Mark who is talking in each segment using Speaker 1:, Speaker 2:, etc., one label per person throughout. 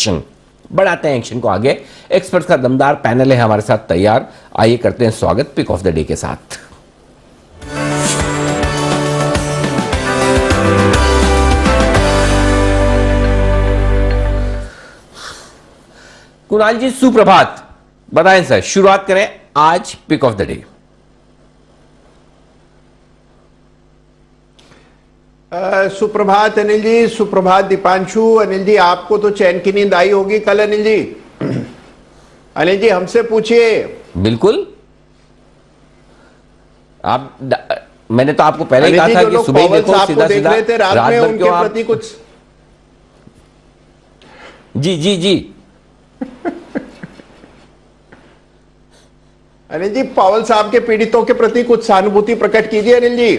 Speaker 1: Action, बढ़ाते हैं action को आगे। एक्सपर्ट्स का दमदार पैनल है हमारे साथ तैयार, आइए करते हैं स्वागत पिक ऑफ द डे के साथ। कुणाल जी सुप्रभात, बताएं सर, शुरुआत करें आज पिक ऑफ द डे।
Speaker 2: सुप्रभात अनिल जी, सुप्रभात दीपांशु। अनिल जी आपको तो चैन की नींद आई होगी कल अनिल जी। अनिल जी हमसे पूछिए।
Speaker 1: बिल्कुल, आप मैंने तो आपको पहले ही कहा था कि सुबह ही देखो, सीधा सीधा रात भर क्यों आप
Speaker 2: प्रति कुछ।
Speaker 1: जी जी जी
Speaker 2: अनिल जी पॉवल साहब के पीड़ितों के प्रति कुछ सहानुभूति प्रकट कीजिए अनिल जी।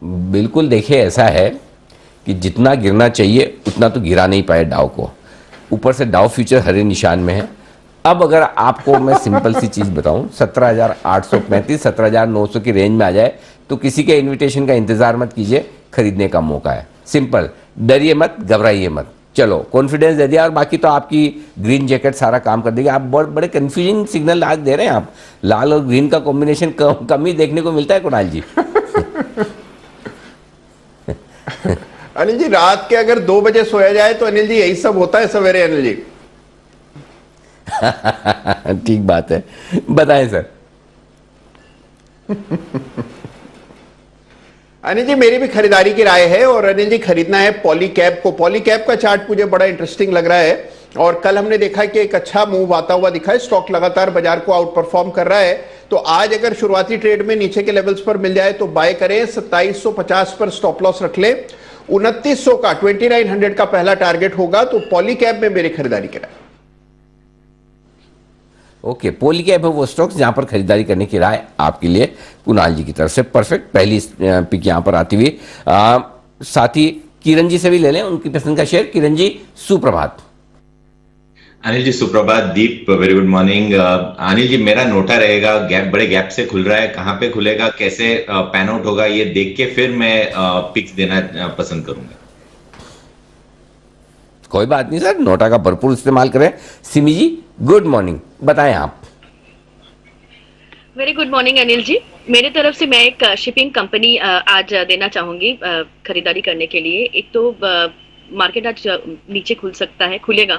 Speaker 1: बिल्कुल, देखिए ऐसा है कि जितना गिरना चाहिए उतना तो गिरा नहीं पाए डाव को, ऊपर से डाव फ्यूचर हरे निशान में है। अब अगर आपको मैं सिंपल सी चीज बताऊं, 17,835 17,900 की रेंज में आ जाए तो किसी के इनविटेशन का इंतजार मत कीजिए, खरीदने का मौका है। सिंपल, डरिए मत, घबराइए मत, चलो कॉन्फिडेंस दे दिया और बाकी तो आपकी ग्रीन जैकेट सारा काम कर देगी। आप बहुत बड़े कंफ्यूजिंग सिग्नल आज दे रहे हैं आप, लाल और ग्रीन का कॉम्बिनेशन कम ही देखने को मिलता है कुणाल जी।
Speaker 2: अनिल जी रात के अगर 2 बजे सोया जाए तो अनिल जी यही सब होता है सवेरे अनिल जी।
Speaker 1: ठीक बात है, बताएं सर।
Speaker 2: अनिल जी मेरी भी खरीदारी की राय है और अनिल जी खरीदना है पॉलीकैब को। पॉलीकैब का चार्ट मुझे बड़ा इंटरेस्टिंग लग रहा है और कल हमने देखा कि एक अच्छा मूव आता हुआ दिखा है। स्टॉक लगातार बाजार को आउट परफॉर्म कर रहा है, तो आज अगर शुरुआती ट्रेड में नीचे के लेवल्स पर मिल जाए तो बाय करें। 2750 पर स्टॉप लॉस रख ले। 2900 का 2900 का पहला टारगेट होगा, तो पॉलीकैब में मेरी खरीदारी की राय।
Speaker 1: ओके, पॉलीकैब है वो स्टॉक्स जहां पर खरीदारी करने की राय आपके लिए कुणाल जी की तरफ से। परफेक्ट, पहली पिक यहां पर आती हुई। साथ ही किरण जी से भी ले लें उनकी पसंद का शेयर। किरण जी सुप्रभात।
Speaker 3: अनिल जी सुप्रभात, दीप वेरी गुड मॉर्निंग। अनिल जी मेरा नोटा रहेगा, गैप बड़े गैप से खुल रहा है, कहां पे खुलेगा, कैसे पैन आउट होगा, ये देख के फिर मैं पिक्स देना पसंद करूंगा।
Speaker 1: कोई बात नहीं सर, नोटा का भरपूर इस्तेमाल करें। सिमी जी गुड मॉर्निंग, बताएं आप।
Speaker 4: वेरी गुड मॉर्निंग अनिल जी, मेरे तरफ से मैं एक शिपिंग कंपनी आज देना चाहूंगी खरीदारी करने के लिए। एक तो मार्केट आज नीचे खुल सकता है, खुलेगा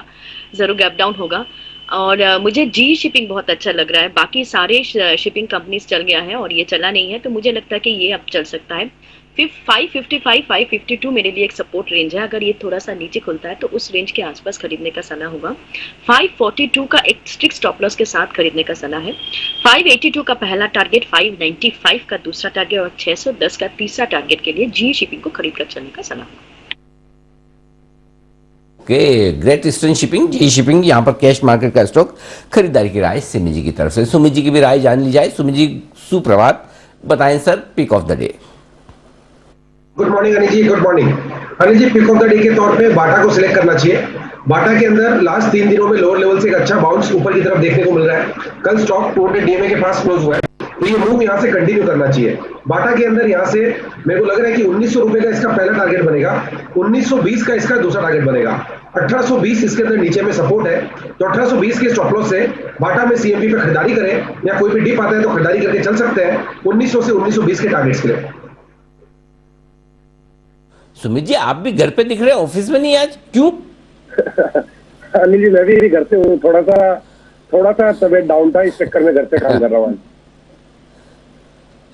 Speaker 4: जरूर, गैप डाउन होगा और मुझे जी शिपिंग बहुत अच्छा लग रहा है। बाकी सारे शिपिंग कंपनीज चल गया है और ये चला नहीं है, तो मुझे लगता है कि ये अब चल सकता है। 555 552 मेरे लिए एक सपोर्ट रेंज है। अगर ये थोड़ा सा नीचे खुलता है तो उस रेंज के आसपास खरीदने का सलाह होगा। 542 का एक स्ट्रिक्ट स्टॉप लॉस के साथ खरीदने का सलाह है। 582 का पहला टारगेट, 595 का दूसरा टारगेट और 610 का तीसरा टारगेट के लिए जी शिपिंग को खरीद कर चलने का सलाह होगा।
Speaker 1: ओके, ग्रेट ईस्टर्न शिपिंग, जी शिपिंग, यहां पर कैश मार्केट का स्टॉक, खरीदारी की राय सिमी जी की तरफ से। सुमित जी की भी राय जान ली जाए। सुमित जी सुप्रभात, बताएं sir pick of the day.
Speaker 5: Good morning Anil ji, good morning Anil ji. Pick of the day के तौर पे बाटा को सिलेक्ट करना चाहिए। बाटा के अंदर लास्ट 3 दिनों में लोअर लेवल से एक अच्छा बाउंस ऊपर की तरफ देखने को मिल रहा है। कल स्टॉक 200 डीएमए के पास क्लोज हुआ है, तो ये मूव यहाँ से कंटिन्यू करना चाहिए। बाटा के अंदर यहाँ से मेरे को लग रहा है कि 1900 रुपए का इसका पहला टारगेट बनेगा, 1920 का इसका दूसरा टारगेट बनेगा, 1820 इसके अंदर नीचे में सपोर्ट है, तो 1820 के स्टॉप लॉस से बाटा में सीएमपी पे खरीदारी करें या कोई भी डिप आता है तो खरीदारी करके चल सकते हैं 1900 से 1920 के टारगेट्स के लिए।
Speaker 1: सुमित जी आप भी घर पे दिख रहे हैं, ऑफिस में नहीं आज, क्यों?
Speaker 6: अनिल जी मैं भी घर से हूँ, थोड़ा सा तबीयत डाउन था, इस चक्कर में घर से काम कर रहा हूँ।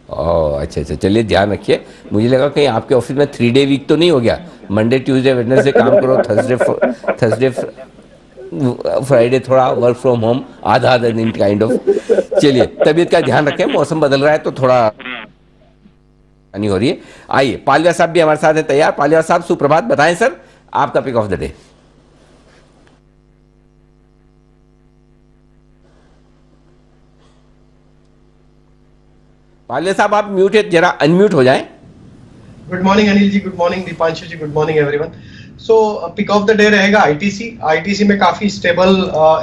Speaker 1: ओह अच्छा, चलिए ध्यान रखिए। मुझे लगा कहीं आपके ऑफिस में 3 डे वीक तो नहीं हो गया, मंडे ट्यूसडे वेडनेसडे काम करो, थर्सडे फ्राइडे थोड़ा वर्क फ्रॉम होम, आधा दिन काइंड ऑफ। चलिए तबीयत का ध्यान रखें, मौसम बदल रहा है तो थोड़ा नहीं हो रही है। आइए पालिया साहब भी हमारे साथ है तैयार। पालिया साहब सुप्रभात, बताएं सर आपका pick of the day. Paliya साहब आप म्यूट है, जरा अनम्यूट हो जाएं।
Speaker 7: Good morning Anil ji, good morning Deepanshu ji, good morning everyone. So pick of the day रहेगा आईटीसी में काफी स्टेबल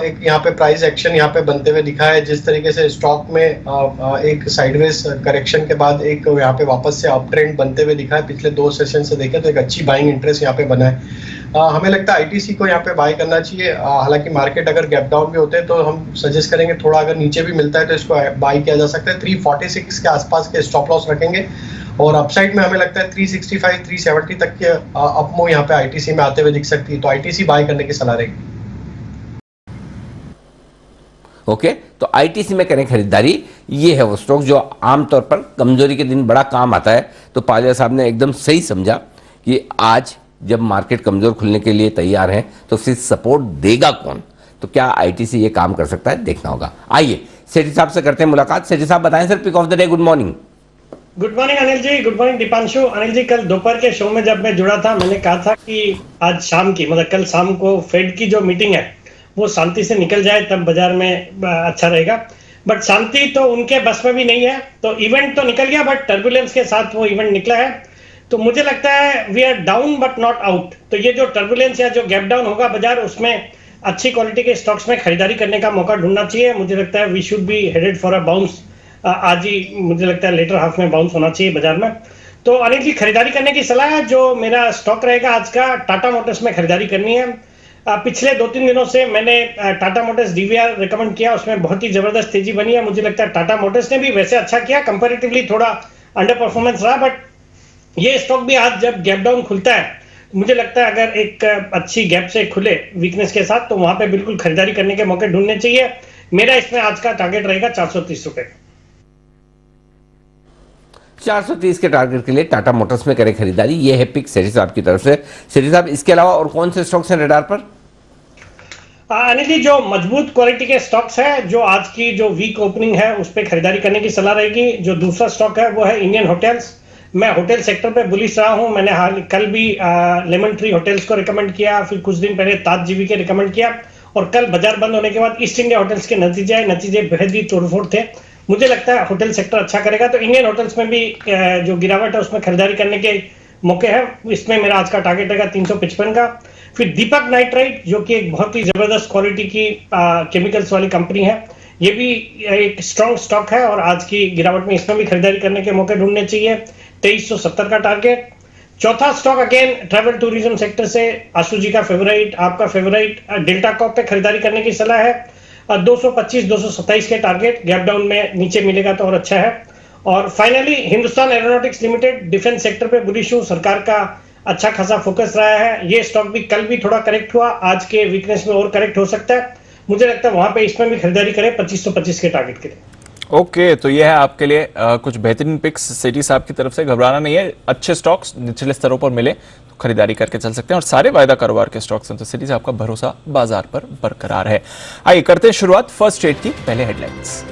Speaker 7: एक यहाँ पे प्राइस एक्शन यहाँ पे बनते हुए दिखा है। जिस तरीके से स्टॉक में एक साइडवेज करेक्शन के बाद एक यहाँ पे वापस से अप ट्रेंड बनते हुए दिखा है, पिछले 2 सेशन से देखें तो एक अच्छी बाइंग इंटरेस्ट यहाँ पे बना है। हमें लगता है आईटीसी को यहाँ पे बाय करना चाहिए। हालांकि मार्केट अगर गैप डाउन भी होते हैं तो हम सजेस्ट करेंगे थोड़ा अगर नीचे भी मिलता है तो इसको बाय किया जा सकता है। 346 के आसपास के स्टॉप लॉस रखेंगे और अपसाइड में हमें लगता है 365 370 तक के अपमो यहाँ पे आईटीसी में आते हुए दिख सकती है, तो आईटीसी बाय करने की सलाह रहेगी।
Speaker 1: ओके, तो आईटीसी में करें खरीदारी। ये है वो स्टॉक जो आमतौर पर कमजोरी के दिन बड़ा काम आता है। तो पालिया साहब ने एकदम सही समझा कि आज जब मार्केट कमजोर खुलने के लिए तैयार है तो फिर सपोर्ट देगा कौन, तो क्या आईटीसी ये काम कर सकता है, देखना होगा। आइए सेठी साहब से करते हैं मुलाकात। सेठी साहब बताएं sir, pick of the day. Good morning.
Speaker 8: Good morning Anil ji, good morning Deepanshu. Anil ji, कल दोपहर के शो में जब मैं जुड़ा था मैंने कहा था कि आज शाम की मतलब कल शाम को फेड की जो मीटिंग है वो शांति से निकल जाए तब बाजार में अच्छा रहेगा। बट शांति तो उनके बस में भी नहीं है। तो इवेंट तो निकल गया बट टर्बुलेंस के साथ वो इवेंट निकला है। तो मुझे लगता है we are down but not out. तो ये जो टर्बुलेंस या जो गैप डाउन होगा बाजार, उसमें अच्छी क्वालिटी के स्टॉक्स में खरीदारी करने का मौका ढूंढना चाहिए। मुझे लगता है we should be headed for a bounce. आज ही मुझे लगता है लेटर हाफ में बाउंस होना चाहिए बाजार में। तो अनिल जी, खरीदारी करने की सलाह है। जो मेरा स्टॉक रहेगा आज का, टाटा मोटर्स में खरीदारी करनी है। पिछले 2-3 दिनों से मैंने टाटा मोटर्स डीवीआर रिकमेंड किया, उसमें बहुत ही जबरदस्त तेजी बनी है। मुझे लगता है टाटा मोटर्स ने भी वैसे अच्छा किया, कंपैरेटिवली थोड़ा अंडर परफॉर्मेंस रहा, बट ये स्टॉक भी आज जब गैप डाउन खुलता है मुझे लगता है अगर एक अच्छी गैप से खुले वीकनेस के साथ तो वहां पे बिल्कुल खरीदारी करने के मौके ढूंढने चाहिए। मेरा इसमें आज का टारगेट रहेगा 430 रुपए।
Speaker 1: 430 के टारगेट के लिए टाटा मोटर्स में करें खरीदारी। ये है पिक सेठी साहब की तरफ से। सेठी साहब, इसके अलावा और कौन से स्टॉक्स हैं रडार पर?
Speaker 8: अनिल जी, जो मजबूत क्वालिटी के स्टॉक्स है, जो आज की जो वीक ओपनिंग है उस पर खरीदारी करने की सलाह रहेगी। जो दूसरा स्टॉक है वो है इंडियन होटल्स। मैं होटल सेक्टर पे बुलिश रहा हूं। मैंने कल भी लेमन ट्री होटल्स को रिकमेंड किया, फिर कुछ दिन पहले ताज जीवी के रिकमेंड किया, और कल बाजार बंद होने के बाद ईस्ट इंडिया होटल्स के नतीजे बेहद ही तोड़फोड़ थे। मुझे लगता है होटल सेक्टर अच्छा करेगा। तो इंडियन होटल्स में भी जो गिरावट है उसमें खरीदारी करने के मौके हैं। इसमें मेरा आज का टारगेट रहेगा 355 का। फिर दीपक नाइट्राइट, जो कि एक बहुत ही जबरदस्त क्वालिटी की केमिकल्स वाली कंपनी है, ये भी एक स्ट्रॉन्ग स्टॉक है और आज की गिरावट में इसमें भी खरीदारी करने के मौके ढूंढने चाहिए। 2370 का टारगेट। चौथा stock again travel tourism sector से आशु जी का फेवरेट, आपका फेवरेट डेल्टा कॉप पे खरीदारी करने की सलाह है। 225-227 के टारगेट, गैप डाउन में नीचे मिलेगा तो और अच्छा है। और finally Hindustan aeronautics limited, defence sector पे बुलिश हूं, सरकार का अच्छा खासा फोकस रहा है। ये स्टॉक भी कल भी थोड़ा करेक्ट हुआ, आज के वीकनेस में और करेक्ट हो सकता है। मुझे लगता है वहां पे इसमें भी खरीदारी करें 2525 के टारगेट के लिए।
Speaker 9: ओके, तो ये है आपके लिए कुछ बेहतरीन पिक्स सेठी साहब की तरफ से। घबराना नहीं है, अच्छे स्टॉक्स निचले स्तरों पर मिले तो खरीदारी करके चल सकते हैं और सारे वायदा कारोबार के स्टॉक्स हैं। तो सेठी साहब का भरोसा बाजार पर बरकरार है। आइए करते हैं शुरुआत फर्स्ट ट्रेड की। पहले हेडलाइंस।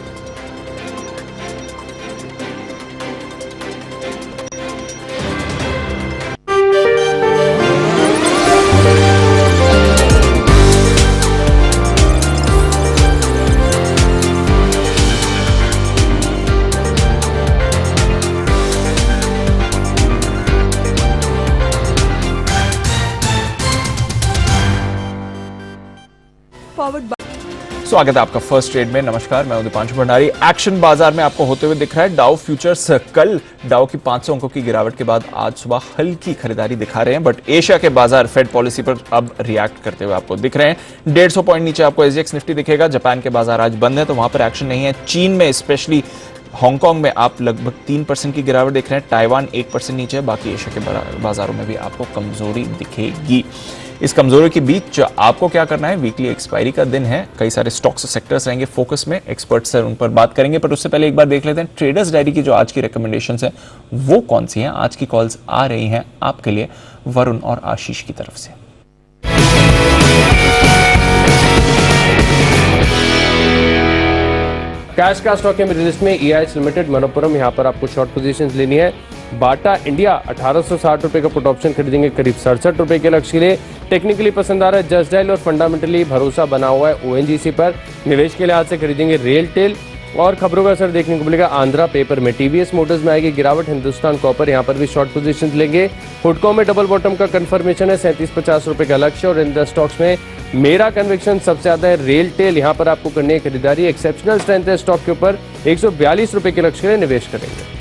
Speaker 9: स्वागत है आपका फर्स्ट ट्रेड में। नमस्कार, मैं दीपांशु भंडारी। एक्शन बाजार में आपको होते हुए दिख रहा है। डाउ फ्यूचर्स कल डाउ की 500 अंकों की गिरावट के बाद आज सुबह हल्की खरीदारी दिखा रहे हैं, बट एशिया के बाजार फेड पॉलिसी पर अब रिएक्ट करते हुए आपको दिख रहे हैं। 150 पॉइंट नीचे आपको एसजीएक्स निफ्टी दिखेगा। जापान के बाजार आज बंद है तो वहां पर एक्शन नहीं है। चीन में स्पेशली हांगकांग में आप लगभग 3% की गिरावट देख रहे हैं। ताइवान 1% नीचे है। बाकी एशिया के बाजारों में भी आपको कमजोरी दिखेगी। इस कमजोरी के बीच आपको क्या करना है, वीकली एक्सपायरी का दिन है, कई सारे स्टॉक्स सेक्टर्स रहेंगे फोकस में, एक्सपर्ट्स सर उन पर बात करेंगे, पर उससे पहले एक बार देख लेते हैं ट्रेडर्स डायरी की जो आज की रिकमेंडेशंस हैं वो कौन सी हैं। आज की कॉल्स आ रही हैं आपके लिए वरुण और आशीष की तरफ से।
Speaker 10: कैश का स्टॉक है मेरी लिस्ट में EIH लिमिटेड, मनोपुरम, यहाँ पर आपको शॉर्ट पोजीशंस लेनी है। बाटा इंडिया 1860 रुपए का पुट ऑप्शन खरीदेंगे करीब 67 रुपए के लक्ष्य के लिए। टेक्निकली पसंद आ रहा है जस्ट डायल और फंडामेंटली भरोसा बना हुआ है ONGC पर। निवेश के लिहाज से खरीदेंगे रेल टेल और खबरों का असर देखने को मिलेगा आंध्रा पेपर में। टीवीएस मोटर्स में आएगी गिरावट, हिंदुस्तान कॉपर यहाँ पर भी शॉर्ट पोजीशंस लेंगे। हुडको में डबल बॉटम का कंफर्मेशन है, 3750 रुपए का लक्ष्य। और इन द स्टॉक्स में मेरा कन्विक्शन सबसे ज्यादा है रेल टेल, यहाँ पर आपको करनी है खरीदारी। एक्सेप्शनल स्ट्रेंथ है स्टॉक के ऊपर, 142 रुपए के लक्ष्य के लिए निवेश करेंगे।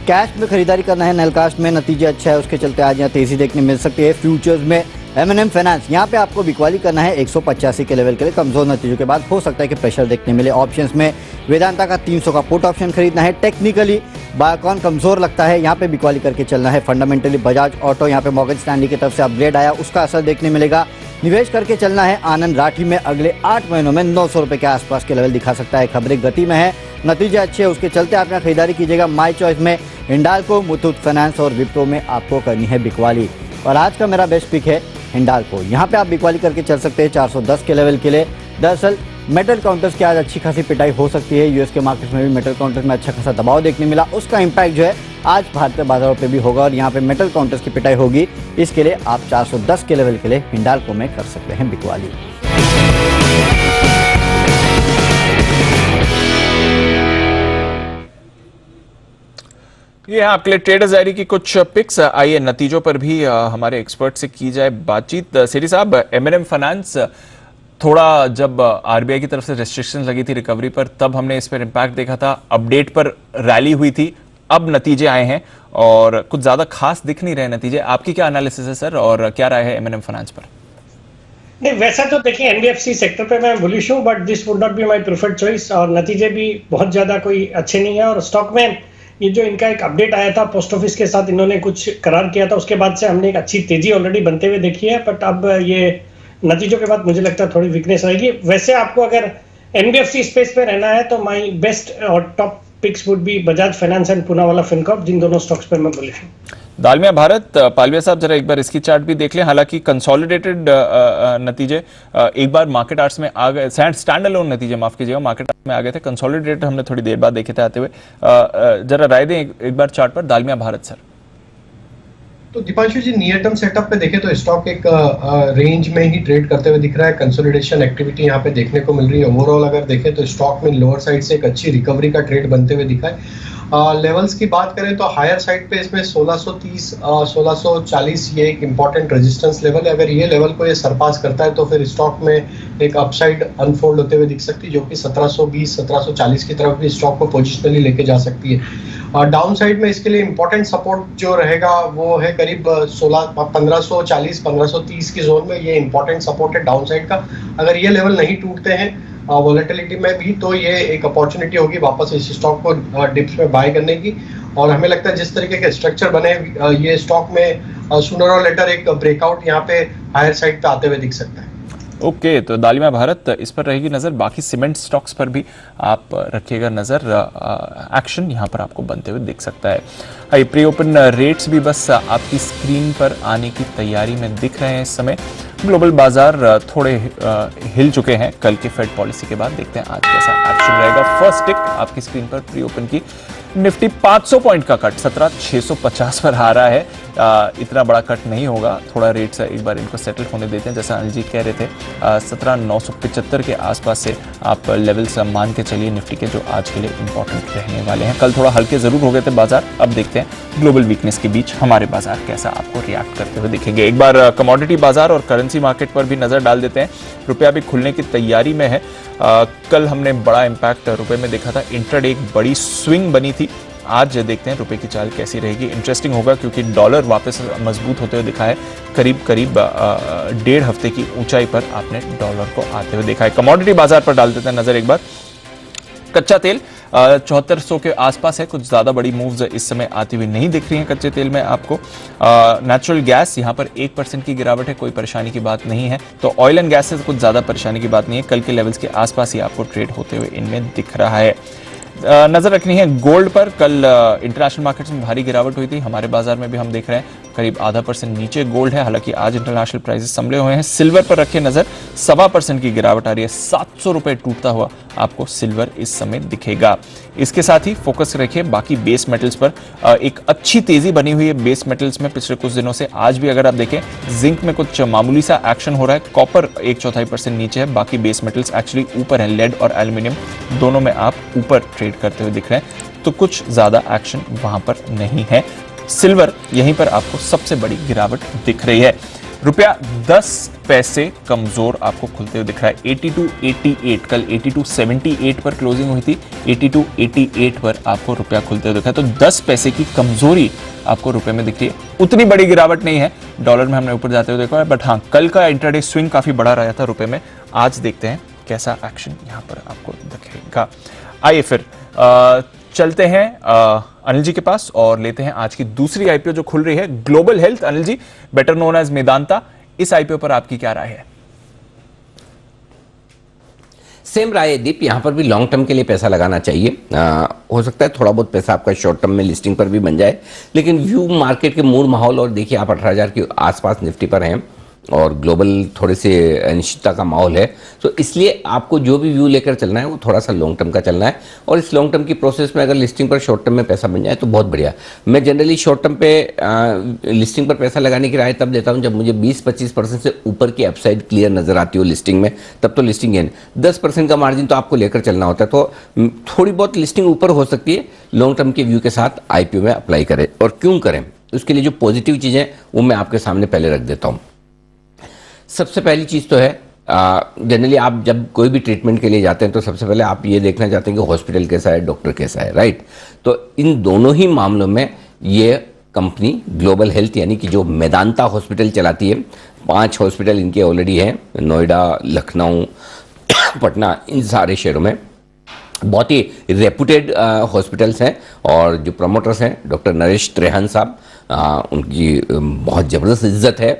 Speaker 11: कैश में खरीदारी करना है, नेलकास्ट में नतीजा अच्छा है, उसके चलते आज यहाँ तेजी देखने मिल सकती है। फ्यूचर्स में M&M फाइनेंस, यहाँ पे आपको बिकवाली करना है 185 के लेवल के लिए, कमजोर नतीजों के बाद हो सकता है कि प्रेशर देखने मिले। ऑप्शंस में वेदांता का 300 का पुट ऑप्शन खरीदना है। टेक्निकली बायोकॉन कमजोर लगता है, यहाँ पे बिकवाली करके चलना है। फंडामेंटली बजाज ऑटो, यहाँ पे मॉर्गन स्टैनली की तरफ से अपग्रेड आया, उसका असर देखने मिलेगा। निवेश करके चलना है आनंद राठी में, अगले 8 महीनों में 900 रुपए के आसपास के लेवल दिखा सकता है। खबरें गति में है, नतीजे अच्छे हैं, उसके चलते आप यहाँ खरीदारी कीजिएगा। माई चॉइस में हिंडाल्को, मुथूट फाइनेंस और विप्रो में आपको करनी है बिकवाली। और आज का मेरा बेस्ट पिक है हिंडाल्को, यहाँ पे आप बिकवाली करके चल सकते हैं 410 के लेवल के लिए। दरअसल मेटल काउंटर्स की आज अच्छी खासी पिटाई हो सकती है। यूएस के मार्केट में भी मेटल काउंटर्स में अच्छा खासा दबाव देखने मिला, उसका इंपैक्ट जो है आज भारतीय बाजारों पे भी होगा और यहाँ पे मेटल काउंटर्स की पिटाई होगी। इसके लिए आप 410 के लेवल के लिए हिंडाल्को में कर सकते हैं बिकवाली।
Speaker 9: ये है आपके लिए ट्रेडर्स डायरी की कुछ पिक्स। आइए नतीजों पर भी हमारे एक्सपर्ट से की जाए बातचीत। सेठी साहब, M&M फाइनेंस थोड़ा जब आरबीआई की तरफ से रेस्ट्रिक्शंस लगी थी रिकवरी पर, तब हमने इस पर इम्पैक्ट देखा था। अपडेट पर रैली हुई थी, अब नतीजे आए हैं और कुछ ज्यादा खास दिख नहीं रहे नतीजे। आपकी क्या एनालिसिस है सर, और क्या राय है M&M फाइनेंस पर?
Speaker 8: नहीं, वैसा तो देखिए एनबीएफसी सेक्टर पे मैं बुलिश हूँ, but this would not be my preferred choice. और नतीजे भी बहुत ज्यादा कोई अच्छे नहीं है। और स्टॉक में ये जो इनका एक अपडेट आया था, पोस्ट ऑफिस के साथ इन्होंने कुछ करार किया था, उसके बाद से हमने एक अच्छी तेजी ऑलरेडी बनते हुए देखी है। बट अब ये नतीजों के बाद मुझे लगता है थोड़ी वीकनेस आएगी। वैसे आपको अगर एनबीएफसी स्पेस पे रहना है तो माय बेस्ट और top picks would be Bajaj finance and Poonawalla Fincorp, जिन दोनों स्टॉक्स पे मैं बुलिश हूँ।
Speaker 9: दालमिया भारत, पालविया साहब जरा एक बार इसकी चार्ट भी देख लें। हालांकि कंसोलिडेटेड नतीजे एक बार मार्केट आवर्स में आ गए, स्टैंड अलोन नतीजे माफ कीजिएगा मार्केट आवर्स में आ गए थे। कंसोलिडेटेड हमने थोड़ी देर बाद देखे थे आते हुए। जरा राय दें एक बार चार्ट पर दालमिया भारत सर।
Speaker 7: तो दीपांशु जी, नियर टर्म सेटअप पे देखें तो स्टॉक एक रेंज में ही ट्रेड करते हुए दिख रहा है। कंसोलिडेशन एक्टिविटी यहाँ पे देखने को मिल रही है। ओवरऑल अगर देखें तो स्टॉक में लोअर साइड से एक अच्छी रिकवरी का ट्रेड बनते हुए दिखा है। लेवल्स की बात करें तो हायर साइड पे इसमें 1630 1640 ये एक इंपॉर्टेंट रेजिस्टेंस लेवल है। अगर ये लेवल को ये सरपास करता है तो फिर स्टॉक में एक अपसाइड अनफोल्ड होते हुए दिख सकती है, जो कि 1720 1740 की तरफ भी स्टॉक को पोजिशनली लेके जा सकती है। डाउन साइड में इसके लिए इंपॉर्टेंट सपोर्ट जो रहेगा वो है करीब 1540 1530 की जोन में। ये इंपॉर्टेंट सपोर्ट है डाउन साइड का। अगर ये लेवल नहीं टूटते हैं वोलेटिलिटी में भी, तो ये एक अपॉर्चुनिटी होगी वापस इस स्टॉक को डिप्स में बाय करने की। और हमें लगता है जिस तरीके के स्ट्रक्चर बने ये स्टॉक में सूनर और लेटर एक ब्रेकआउट यहाँ पे हायर साइड पे आते हुए दिख सकता है।
Speaker 9: ओके, तो दालिमा भारत इस पर रहेगी नजर। बाकी सीमेंट स्टॉक्स पर भी आप रखिएगा नजर। एक्शन यहाँ पर आपको बनते हुए दिख सकता है। प्री ओपन रेट्स भी बस आपकी स्क्रीन पर आने की तैयारी में दिख रहे हैं इस समय। ग्लोबल बाजार थोड़े हिल चुके हैं कल के फेड पॉलिसी के बाद। देखते हैं आज कैसा एक्शन रहेगा। फर्स्ट टिक आपकी स्क्रीन पर प्री ओपन की। निफ्टी 500 पॉइंट का कट 17,650 पर आ रहा है। इतना बड़ा कट नहीं होगा, थोड़ा रेट्स एक बार इनको सेटल होने देते हैं। जैसा अनिल जी कह रहे थे 17,975 के आसपास से आप लेवल्स मान के चलिए निफ्टी के, जो आज के लिए इंपॉर्टेंट रहने वाले हैं। कल थोड़ा हल्के जरूर हो गए थे बाजार, अब देखते हैं ग्लोबल वीकनेस के बीच हमारे बाजार कैसा आपको रिएक्ट करते हुए दिखेंगे। एक बार कमोडिटी बाजार और करेंसी मार्केट पर भी नजर डाल देते हैं। रुपया भी खुलने की तैयारी में है। कल हमने बड़ा इंपैक्ट रुपए में देखा था, इंट्राडे एक बड़ी स्विंग बनी थी। आज देखते हैं रुपए की चाल कैसी रहेगी। इंटरेस्टिंग होगा क्योंकि डॉलर वापस मजबूत होते हुए दिखा है। करीब 1.5 हफ्ते की ऊंचाई पर आपने डॉलर को आते हुए देखा है। कमोडिटी बाजार पर डाल देते हैं नजर एक बार। कच्चा तेल 7400 के आसपास है। कुछ ज़्यादा बड़ी मूव्स इस समय आती हुई नहीं दिख रही हैं कच्चे तेल में आपको। नेचुरल गैस यहाँ पर 1% की गिरावट है, कोई परेशानी की बात नहीं है। तो ऑयल एंड गैस से कुछ ज़्यादा परेशानी की बात नहीं है। कल के लेवल्स के आसपास ही आपको ट्रेड होते हुए इनमें दिख रहा है। नजर रखनी है गोल्ड पर। कल इंटरनेशनल मार्केट्स में भारी गिरावट हुई थी, हमारे बाजार में भी हम देख रहे हैं करीब आधा % नीचे गोल्ड है, हालांकि आज इंटरनेशनल प्राइसेस संभले हुए हैं। सिल्वर पर रखे नजर, 1.25% की गिरावट आ रही है, 700 रुपए टूटता हुआ आपको सिल्वर इस समय दिखेगा। इसके साथ ही फोकस रखिए बाकी बेस मेटल्स पर। एक अच्छी तेजी बनी हुई है बेस मेटल्स में पिछले कुछ दिनों से। आज भी अगर आप देखें जिंक में कुछ मामूली सा एक्शन हो रहा है, कॉपर 1/4% नीचे है, बाकी बेस मेटल्स एक्चुअली ऊपर हैं। लेड और एल्यूमिनियम दोनों में आप ऊपर ट्रेड करते हुए दिख रहे हैं, तो कुछ ज्यादा एक्शन वहां पर नहीं है। सिल्वर यहीं पर आपको सबसे बड़ी गिरावट दिख रही है। रुपया 10 पैसे कमजोर आपको खुलते हुए दिख रहा है। 82.88, कल 82.78 पर क्लोजिंग हुई थी, 82.88 पर आपको रुपया खुलते हुए दिखा है। तो 10 पैसे की कमजोरी आपको रुपए में दिख रही है। उतनी बड़ी गिरावट नहीं है, डॉलर में हमने ऊपर जाते हुए देखा है, बट हाँ कल का इंट्राडे स्विंग काफी बड़ा रहा था रुपए में। आज देखते हैं कैसा एक्शन यहां पर आपको दिखेगा। आइए फिर चलते हैं अनिल जी के पास और लेते हैं आज की दूसरी आईपीओ जो खुल रही है, global health. Anil ji, better known as Medanta, इस आईपीओ पर आपकी क्या राय है?
Speaker 1: सेम राय है दीप, यहाँ पर भी लॉन्ग टर्म के लिए पैसा लगाना चाहिए। हो सकता है थोड़ा बहुत पैसा आपका शॉर्ट टर्म में लिस्टिंग पर भी बन जाए, लेकिन व्यू मार्केट के मूड माहौल और देखिए आप 18,000 के आसपास निफ्टी पर हैं और ग्लोबल थोड़े से अनिश्चितता का माहौल है, तो इसलिए आपको जो भी व्यू लेकर चलना है वो थोड़ा सा लॉन्ग टर्म का चलना है। और इस लॉन्ग टर्म की प्रोसेस में अगर लिस्टिंग पर शॉर्ट टर्म में पैसा बन जाए तो बहुत बढ़िया। मैं जनरली शॉर्ट टर्म पे लिस्टिंग पर पैसा लगाने की राय तब देता हूं जब मुझे 20-25% से ऊपर की अपसाइड क्लियर नजर आती हो लिस्टिंग में, तब तो लिस्टिंग है। 10% का मार्जिन तो आपको लेकर चलना होता है, तो थोड़ी बहुत लिस्टिंग ऊपर हो सकती है। लॉन्ग टर्म के व्यू के साथ आईपीओ में अप्लाई करें, और क्यों करें उसके लिए जो पॉजिटिव चीज़ें वो मैं आपके सामने पहले रख देता हूँ। सबसे पहली चीज़ तो है, जनरली आप जब कोई भी ट्रीटमेंट के लिए जाते हैं तो सबसे पहले आप ये देखना चाहते हैं कि हॉस्पिटल कैसा है, डॉक्टर कैसा है, राइट। तो इन दोनों ही मामलों में ये कंपनी ग्लोबल हेल्थ यानी कि जो मेदांता हॉस्पिटल चलाती है, 5 हॉस्पिटल इनके ऑलरेडी हैं, नोएडा, लखनऊ, पटना, इन सारे शहरों में बहुत ही रेपुटेड हॉस्पिटल्स हैं। और जो प्रमोटर्स हैं डॉक्टर नरेश त्रेहन साहब, उनकी बहुत ज़बरदस्त इज्जत है,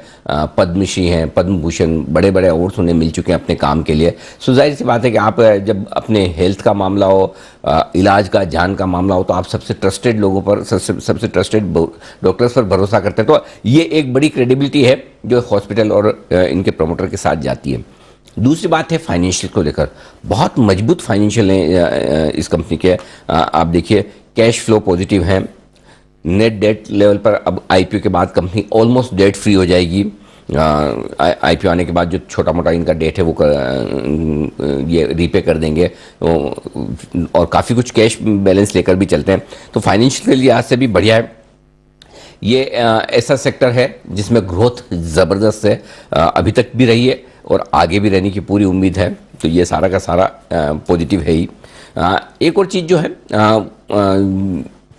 Speaker 1: पद्मश्री हैं, पद्म भूषण, बड़े बड़े अवार्ड्स उन्हें मिल चुके हैं अपने काम के लिए। सो जाहिर सी बात है कि आप जब अपने हेल्थ का मामला हो, इलाज का, जान का मामला हो, तो आप सबसे ट्रस्टेड लोगों पर, सबसे ट्रस्टेड डॉक्टर्स पर भरोसा करते हैं। तो ये एक बड़ी क्रेडिबिलिटी है जो हॉस्पिटल और इनके प्रमोटर के साथ जाती है। दूसरी बात है फाइनेंशियल को लेकर, बहुत मजबूत फाइनेंशियल है इस कंपनी के। आप देखिए कैश फ्लो पॉजिटिव है, नेट डेट लेवल पर अब आईपीओ के बाद कंपनी ऑलमोस्ट डेट फ्री हो जाएगी। आईपीओ आने के बाद जो छोटा मोटा इनका डेट है वो ये रीपे कर देंगे, और काफ़ी कुछ कैश बैलेंस लेकर भी चलते हैं। तो फाइनेंशियल के लिहाज से भी बढ़िया है। ये ऐसा सेक्टर है जिसमें ग्रोथ ज़बरदस्त है, अभी तक भी रही है और आगे भी रहने की पूरी उम्मीद है। तो ये सारा का सारा पॉजिटिव है ही। एक और चीज़ जो है,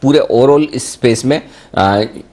Speaker 1: पूरे ओवरऑल इस स्पेस में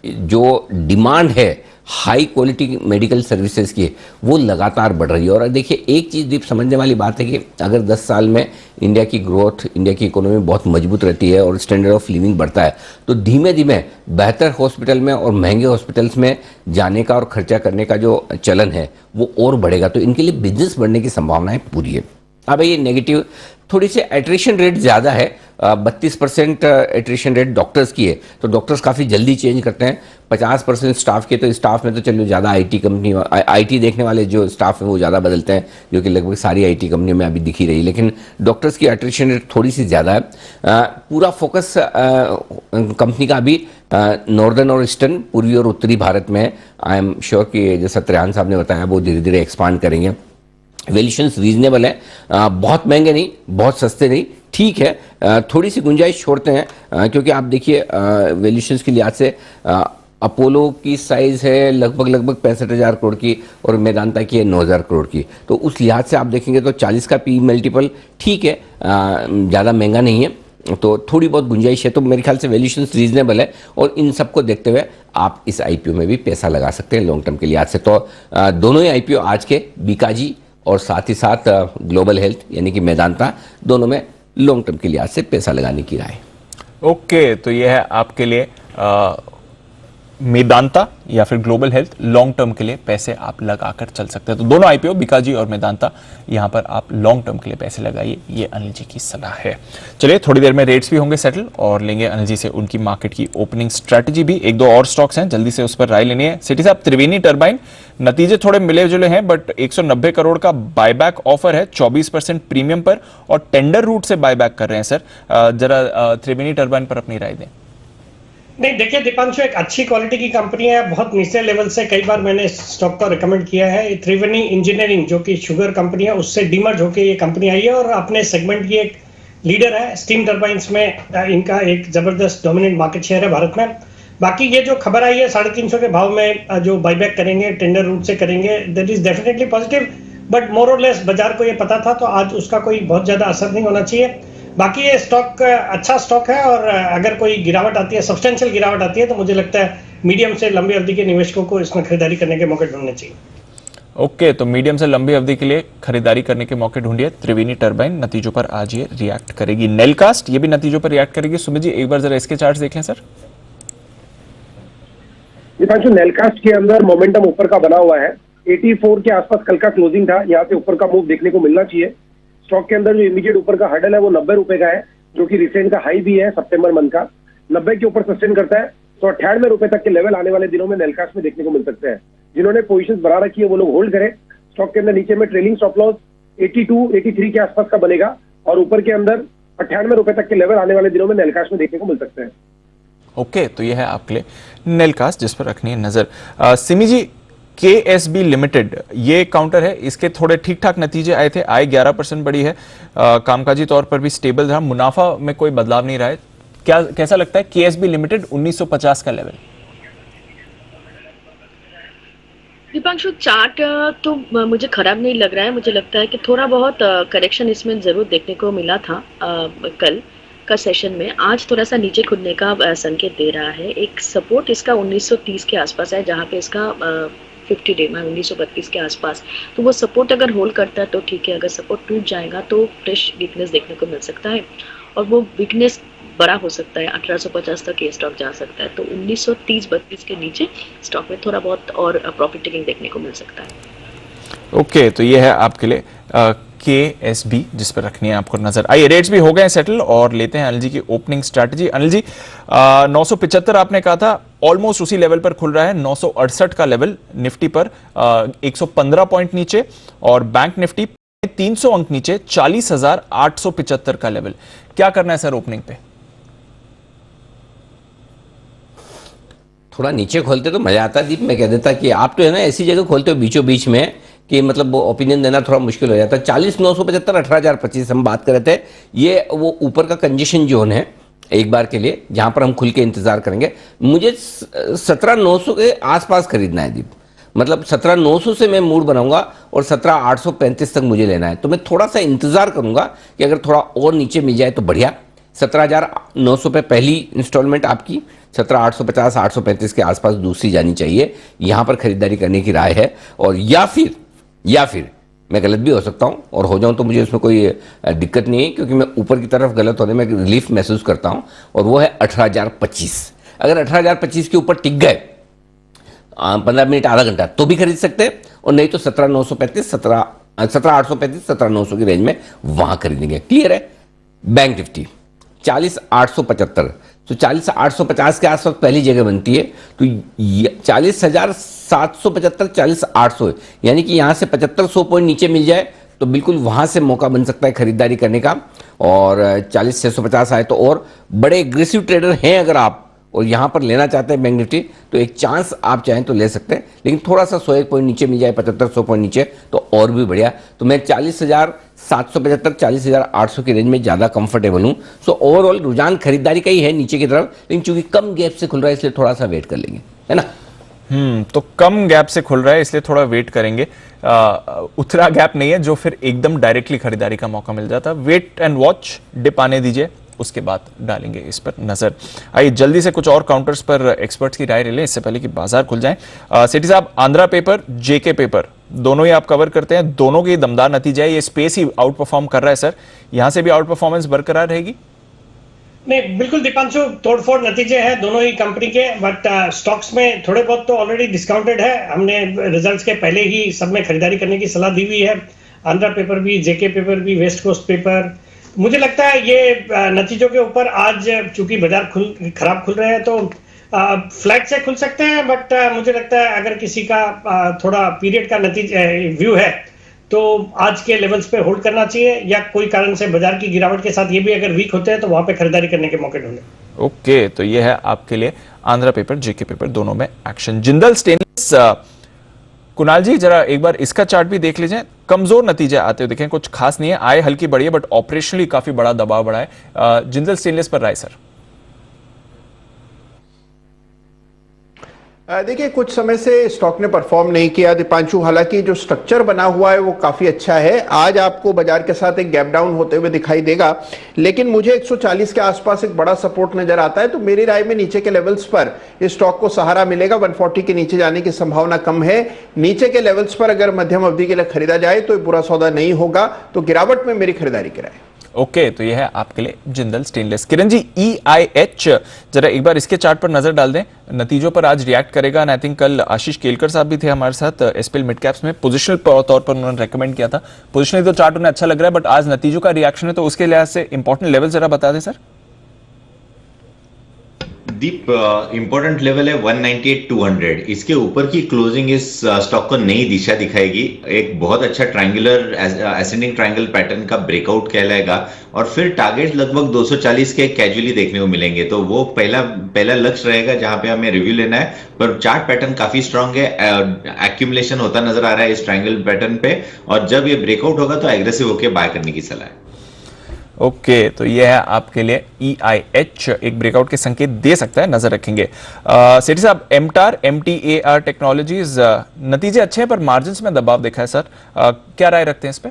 Speaker 1: जो डिमांड है हाई क्वालिटी मेडिकल सर्विसेज की, वो लगातार बढ़ रही है। और देखिए एक चीज़ दीप समझने वाली बात है कि अगर 10 साल में इंडिया की ग्रोथ, इंडिया की इकोनॉमी बहुत मजबूत रहती है और स्टैंडर्ड ऑफ लिविंग बढ़ता है, तो धीमे धीमे बेहतर हॉस्पिटल में और महंगे हॉस्पिटल्स में जाने का और खर्चा करने का जो चलन है वो और बढ़ेगा। तो इनके लिए बिजनेस बढ़ने की संभावनाएं पूरी है। अब ये नेगेटिव थोड़ी सी एट्रिशन रेट ज़्यादा है, 32% एट्रिशन रेट डॉक्टर्स की है, तो डॉक्टर्स काफ़ी जल्दी चेंज करते हैं। 50% स्टाफ के, तो स्टाफ में तो चलो ज़्यादा आईटी देखने वाले जो स्टाफ हैं वो ज़्यादा बदलते हैं, जो कि लगभग सारी आईटी कंपनियों में अभी दिख ही रही, लेकिन डॉक्टर्स की एट्रिशन रेट थोड़ी सी ज़्यादा है। पूरा फोकस कंपनी का अभी नॉर्दर्न और ईस्टर्न, पूर्वी और उत्तरी भारत में है। आई एम श्योर कि जैसा त्रेहान साहब ने बताया वो धीरे धीरे एक्सपांड करेंगे। वैल्यूएशंस रीजनेबल है, बहुत महंगे नहीं, बहुत सस्ते नहीं, ठीक है। थोड़ी सी गुंजाइश छोड़ते हैं, क्योंकि आप देखिए वैल्यूएशंस के लिहाज से अपोलो की साइज़ है लगभग 65,000 करोड़ की और मेदांता की है 9,000 करोड़ की। तो उस लिहाज से आप देखेंगे तो 40 का पी मल्टीपल ठीक है, ज़्यादा महंगा नहीं है, तो थोड़ी बहुत गुंजाइश है। तो मेरे ख्याल से वैल्यूएशंस रीजनेबल है, और इन सबको देखते हुए आप इस आईपीओ में भी पैसा लगा सकते हैं लॉन्ग टर्म के लिहाज से। तो दोनों ही आईपीओ आज के, बीकाजी और साथ ही साथ ग्लोबल हेल्थ यानी कि मेदांता, दोनों में लॉन्ग टर्म के लिहाज से पैसा लगाने की राय।
Speaker 9: ओके, तो ये है आपके लिए मेदांता या फिर ग्लोबल हेल्थ लॉन्ग टर्म के लिए पैसे आप लगाकर चल सकते हैं। तो दोनों आईपीओ बिकाजी और मेदांता यहां पर आप लॉन्ग टर्म के लिए पैसे लगाइए, ये अनिल जी की सलाह है। चलिए थोड़ी देर में रेट्स भी होंगे सेटल और लेंगे अनिल जी से उनकी मार्केट की ओपनिंग स्ट्रैटेजी भी। एक दो और स्टॉक्स हैं, जल्दी से उस पर राय लेनी है। सिटी साहब, त्रिवेणी टर्बाइन नतीजे थोड़े मिले जुले हैं बट 190 करोड़ का बायबैक ऑफर है 24% प्रीमियम पर और टेंडर रूट से बायबैक कर रहे हैं सर। जरा त्रिवेणी टर्बाइन पर अपनी राय दें।
Speaker 8: नहीं, देखिए दीपांशु, एक अच्छी क्वालिटी की कंपनी है, बहुत नीचे लेवल से कई बार मैंने स्टॉक को रिकमेंड किया है। त्रिवेणी इंजीनियरिंग जो कि शुगर कंपनी है उससे डीमर्ज होकर ये कंपनी आई है और अपने सेगमेंट की एक लीडर है। स्टीम टर्बाइंस में इनका एक जबरदस्त डोमिनेंट मार्केट शेयर है भारत में। बाकी ये जो खबर आई है 350 के भाव में जो बाईबैक करेंगे, टेंडर रूट से करेंगे, that is definitely positive, but more और लेस बाजार को ये पता था, तो आज उसका कोई बहुत ज्यादा असर नहीं होना चाहिए। बाकी ये स्टॉक अच्छा स्टॉक है और अगर कोई गिरावट आती है, सब्सटेंशियल गिरावट आती है, तो मुझे लगता है मीडियम से लंबी अवधि के निवेशकों को इसमें खरीदारी करने के मौके ढूंढने चाहिए।
Speaker 9: ओके, तो मीडियम से लंबी अवधि के लिए खरीदारी करने के मौके ढूंढिए। त्रिवेणी टर्बाइन नतीजों पर आज ये रिएक्ट करेगी। नेलकास्ट ये भी नतीजों पर रिएक्ट करेगी। सुमित जी, एक बार जरा इसके चार्ट्स देख लें सर।
Speaker 6: दीपांशु, नेलकास्ट के अंदर मोमेंटम ऊपर का बना हुआ है। 84 के आसपास कल का क्लोजिंग था, यहाँ से ऊपर का मूव देखने को मिलना चाहिए। स्टॉक के अंदर जो इमीडिएट ऊपर का हर्डल है वो 90 रुपए का है, जो कि रिसेंट का हाई भी है सितंबर मंथ का। 90 के ऊपर सस्टेन करता है तो 98 रुपए तक के लेवल आने वाले दिनों में नेलकास्ट में देखने को मिल सकते हैं। जिन्होंने पोजीशंस बना रखी है वो लोग होल्ड करें। स्टॉक के अंदर नीचे में ट्रेलिंग स्टॉप लॉस 82, 83 के आसपास का बनेगा और ऊपर के अंदर 98 रुपए तक के लेवल आने वाले दिनों में नेलकास्ट में देखने को मिल सकते हैं।
Speaker 9: ओके, तो यह है आपके लिए नेलकास्ट जिस पर रखनी है नजर। सिमी जी, KSB लिमिटेड ये काउंटर है, इसके थोड़े ठीक ठाक नतीजे आए थे, आय 11% बढ़ी है, कामकाजी तौर पर भी स्टेबल रहा, मुनाफा में कोई बदलाव नहीं रहा है। क्या कैसा लगता है KSB लिमिटेड 1950 का लेवल?
Speaker 4: दीपांशु, चार्ट तो मुझे खराब नहीं लग रहा है। मुझे लगता है कि थोड़ा बहुत करेक्शन इसमें जरूर देखने को मिला था कल का सेशन में। आज थोड़ा सा नीचे खुलने का संकेत दे रहा है। एक सपोर्ट इसका 1930 के आसपास है, जहाँ पे इसका 50 डे में 1932 के आसपास। तो वो सपोर्ट अगर होल्ड करता है तो ठीक है, अगर सपोर्ट टूट जाएगा तो फ्रेश वीकनेस देखने को मिल सकता है और वो वीकनेस बड़ा हो सकता है, 1850 तक ये स्टॉक जा सकता है। तो 1930-32 के नीचे स्टॉक में थोड़ा बहुत और प्रॉफिट टेकिंग देखने को मिल सकता है।
Speaker 9: ओके, तो ये है आपके लिए KSB जिस पर रखनी है आपको नजर। आइए, रेट्स भी हो गए सेटल और लेते हैं अनिल जी की ओपनिंग स्ट्रैटेजी। अनिल जी, 975 आपने कहा था, ऑलमोस्ट उसी लेवल पर खुल रहा है। 968 का लेवल निफ्टी पर, 115 पॉइंट नीचे, और बैंक निफ्टी 300 अंक नीचे, 40,875 का लेवल। क्या करना है सर ओपनिंग पे?
Speaker 1: थोड़ा नीचे खोलते तो मजा आता दीप। मैं कह देता कि आप तो है ना ऐसी जगह खोलते हो बीचों बीच में कि मतलब वो ओपिनियन देना थोड़ा मुश्किल हो जाता है। 40,975, 18,025 हम बात कर रहे थे, ये वो ऊपर का कंजेशन जोन है एक बार के लिए, जहां पर हम खुल के इंतजार करेंगे। मुझे 17,900 के आसपास खरीदना है दीप। मतलब 17,900 से मैं मूड बनाऊंगा और 17,835 तक मुझे लेना है। तो मैं थोड़ा सा इंतजार करूंगा कि अगर थोड़ा और नीचे मिल जाए तो बढ़िया। 17,900 पे पहली इंस्टॉलमेंट आपकी, 17,850, 835 के आसपास दूसरी जानी चाहिए। यहां पर खरीदारी करने की राय है। और या फिर मैं गलत भी हो सकता हूं, और हो जाऊं तो मुझे उसमें कोई दिक्कत नहीं है, क्योंकि मैं ऊपर की तरफ गलत होने में रिलीफ महसूस करता हूं, और वो है 18,025। अगर 18,025 के ऊपर टिक गए 15 मिनट आधा घंटा तो भी खरीद सकते हैं, और नहीं तो 17,935, 17,835, 17,900 की रेंज में वहां खरीदेंगे। क्लियर है? बैंक निफ्टी 40,875, तो 40,850 के आसपास पहली जगह बनती है। तो 40,775, 40,800, यानी कि यहां से 7,500 पॉइंट नीचे मिल जाए तो बिल्कुल वहां से मौका बन सकता है खरीदारी करने का। और 40,650 आए तो, और बड़े एग्रेसिव ट्रेडर हैं अगर आप और यहां पर लेना चाहते हैं बैंक निफ्टी, तो एक चांस आप चाहें तो ले सकते हैं, लेकिन थोड़ा सा 101 पॉइंट नीचे मिल जाए, 7,500 पॉइंट नीचे, तो और भी बढ़िया। तो मैं 40,775, 40,800 की रेंज में ज़्यादा कंफर्टेबल हूं। सो ओवरऑल रुझान खरीदारी का ही है नीचे की तरफ, लेकिन चूंकि कम गैप से खुल रहा है इसलिए थोड़ा सा वेट कर लेंगे, है ना।
Speaker 9: तो कम गैप से खुल रहा है इसलिए थोड़ा वेट करेंगे। उतरा गैप नहीं है जो फिर एकदम डायरेक्टली खरीदारी का मौका मिल जाता। वेट एंड वॉच, डिप आने दीजिए, उसके बाद डालेंगे इस पर नजर। आइए जल्दी से कुछ और काउंटर्स पर एक्सपर्ट्स की राय ले लें इससे पहले कि बाजार खुल जाए। सेठी साहब, आंध्रा पेपर, जेके पेपर, दोनों ही आप कवर करते हैं, दोनों के दमदार नतीजे है। ये स्पेस ही आउट परफॉर्म कर रहा है सर, यहां से भी आउट परफॉर्मेंस बरकरार रहेगी?
Speaker 8: नहीं, बिल्कुल दीपांशु, तोड़फोड़ नतीजे हैं दोनों ही कंपनी के, बट स्टॉक्स में थोड़े बहुत तो ऑलरेडी डिस्काउंटेड है। हमने रिजल्ट्स के पहले ही सब में खरीदारी करने की सलाह दी हुई है। आंध्रा पेपर भी, जेके पेपर भी, वेस्ट कोस्ट पेपर। मुझे लगता है ये नतीजों के ऊपर आज चूंकि बाजार खराब खुल रहे हैं तो फ्लैट से खुल सकते हैं, बट मुझे लगता है अगर किसी का थोड़ा पीरियड का नतीजा व्यू है तो आज के लेवल्स पे होल्ड करना चाहिए, या कोई कारण से बाजार की गिरावट के साथ ये भी अगर वीक होते हैं तो वहां पे खरीदारी करने के मौके ढूंढे।
Speaker 9: ओके, तो ये है आपके लिए आंध्रा पेपर, जेके पेपर दोनों में एक्शन। जिंदल स्टेनलेस, कुणाल जी जरा एक बार इसका चार्ट भी देख लीजिए। कमजोर नतीजे आते हुए देखें, कुछ खास नहीं है, आय हल्की बढ़ी है बट ऑपरेशनली काफी बड़ा दबाव बढ़ा है। जिंदल स्टेनलेस पर राय सर?
Speaker 2: देखिए, कुछ समय से स्टॉक ने परफॉर्म नहीं किया दीपांशु। हालांकि जो स्ट्रक्चर बना हुआ है वो काफी अच्छा है। आज आपको बाजार के साथ एक गैप डाउन होते हुए दिखाई देगा, लेकिन मुझे 140 के आसपास एक बड़ा सपोर्ट नजर आता है। तो मेरी राय में नीचे के लेवल्स पर इस स्टॉक को सहारा मिलेगा। 140 के नीचे जाने की संभावना कम है। नीचे के लेवल्स पर अगर मध्यम अवधि के लिए खरीदा जाए तो बुरा सौदा नहीं होगा। तो गिरावट में मेरी खरीदारी की राय।
Speaker 9: ओके, तो यह है आपके लिए जिंदल स्टेनलेस। किरण जी, EIH जरा एक बार इसके चार्ट पर नजर डाल दें, नतीजों पर आज रिएक्ट करेगा। आई थिंक कल आशीष केलकर साहब भी थे हमारे साथ SPL मिड कैप्स में, पोजिशनल तौर पर उन्होंने रेकमेंड किया था। पोजिशनली तो चार्ट उन्हें अच्छा लग रहा है, बट आज नतीजों का रिएक्शन है तो उसके लिहाज से इंपॉर्टेंट लेवल जरा बता दें सर।
Speaker 3: दीप, इंपॉर्टेंट लेवल है 198-200। इसके ऊपर की क्लोजिंग इस स्टॉक को नई दिशा दिखाएगी। एक बहुत अच्छा ट्रायंगुलर असेंडिंग ट्रायंगल पैटर्न का ब्रेकआउट कहलाएगा और फिर टारगेट लगभग 240 के कैजुअली देखने को मिलेंगे। तो वो पहला लक्ष्य रहेगा जहां पे हमें रिव्यू लेना है। पर चार्ट पैटर्न काफी स्ट्रांग है, एक्यूमुलेशन होता नजर आ रहा है इस ट्रायंगल पैटर्न पे, और जब ये ब्रेकआउट होगा तो एग्रेसिव होकर बाय करने की सलाह है।
Speaker 9: ओके, तो यह है आपके लिए EIH, एक ब्रेकआउट के संकेत दे सकता है, नजर रखेंगे। सेठी साहब, MTAR टेक्नोलॉजीज, नतीजे अच्छे हैं पर मार्जिन में दबाव देखा है सर, क्या राय रखते हैं इस पे?